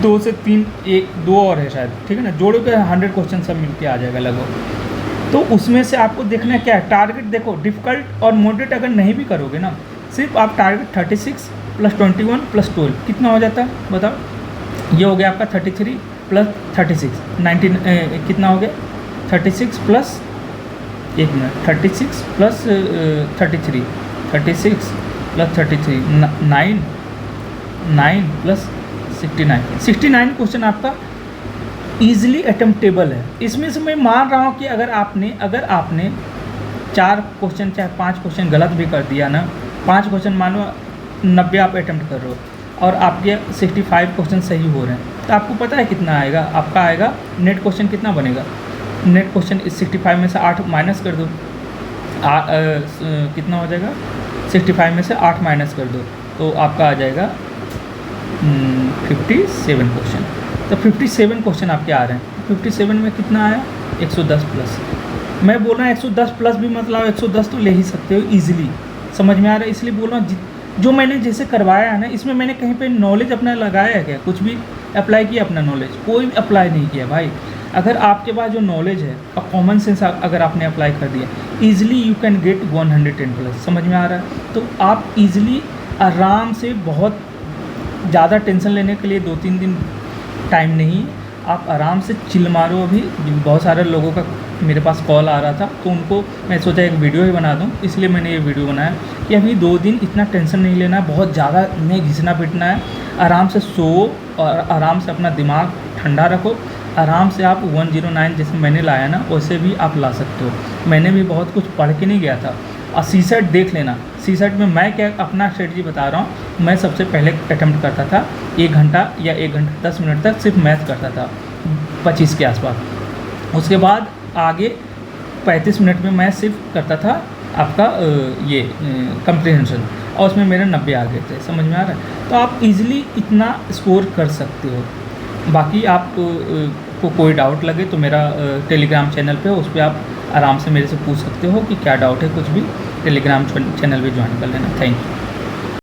2 से 3, 1 2 और है शायद, ठीक है ना, जोड़ोगे 100 क्वेश्चन सब मिलके आ जाएगा लगभग। तो उसमें से आपको देखना क्या है, टारगेट देखो। डिफ़िकल्ट और मॉडरेट अगर नहीं भी करोगे ना, सिर्फ आप टारगेट 36 + 21 + 12 कितना हो जाता है बताओ? ये हो गया आपका 33 + 36 19 कितना हो गया? 36 प्लस 1 मिनट 36 + 33 36 + 33 9 + 69 क्वेश्चन आपका ईजिली अटेम्प्टेबल है। इसमें से मैं मान रहा हूँ कि अगर आपने 4 क्वेश्चन चाहे 5 क्वेश्चन गलत भी कर दिया ना, 5 क्वेश्चन मानो 90 आप अटेम्प्ट कर रहे हो और आपके 65 क्वेश्चन सही हो रहे हैं, तो आपको पता है कितना आएगा? आपका आएगा नेट क्वेश्चन कितना बनेगा? नेट क्वेश्चन इस 65 में से 8 माइनस कर दो, कितना हो जाएगा? 65 में से 8 माइनस कर दो तो आपका आ जाएगा 57 क्वेश्चन। तो 57 क्वेश्चन आपके आ रहे हैं। 57 में कितना आया? 110 प्लस। मैं बोल रहा हूँ 110 प्लस भी मतलब 110 तो ले ही सकते हो ईजिली। समझ में आ रहा है? इसलिए बोल रहा हूँ जो मैंने जैसे करवाया है ना, इसमें मैंने कहीं पे नॉलेज अपना लगाया है क्या? कुछ भी अप्लाई किया अपना नॉलेज? कोई अप्लाई नहीं किया भाई। अगर आपके पास जो नॉलेज है और कॉमन सेंस अगर आपने अप्लाई कर दिया, easily you can get 110 plus. समझ में आ रहा है? तो आप ईजिली आराम से, बहुत ज़्यादा टेंशन लेने के लिए 2-3 दिन टाइम नहीं, आप आराम से चिल मारो। अभी बहुत सारे लोगों का मेरे पास कॉल आ रहा था, तो उनको मैं सोचा एक वीडियो ही बना दूं, इसलिए मैंने ये वीडियो बनाया कि अभी 2 दिन इतना टेंशन नहीं लेना है, बहुत ज़्यादा नहीं घिसना पिटना है। आराम से सो और आराम से अपना दिमाग ठंडा रखो। आराम से आप 109 जैसे मैंने लाया ना, वैसे भी आप ला सकते हो। मैंने भी बहुत कुछ पढ़ के नहीं गया था। और सीसेट देख लेना, सीसेट में मैं क्या अपना स्ट्रेटजी बता रहा हूँ। मैं सबसे पहले अटैम्प्ट करता था 1 घंटा या 1 घंटा 10 मिनट तक सिर्फ मैथ करता था 25 के आसपास। उसके बाद आगे 35 मिनट में मैं सिर्फ करता था आपका ये कम्प्रीहेंशन, और उसमें मेरे 90 आ गए थे। समझ में आ रहा है? तो आप इजीली इतना स्कोर कर सकते हो। बाकी आप को कोई डाउट लगे तो मेरा टेलीग्राम चैनल पे, उस पर आप आराम से मेरे से पूछ सकते हो कि क्या डाउट है। कुछ भी टेलीग्राम चैनल पे ज्वाइन कर लेना। Thank you.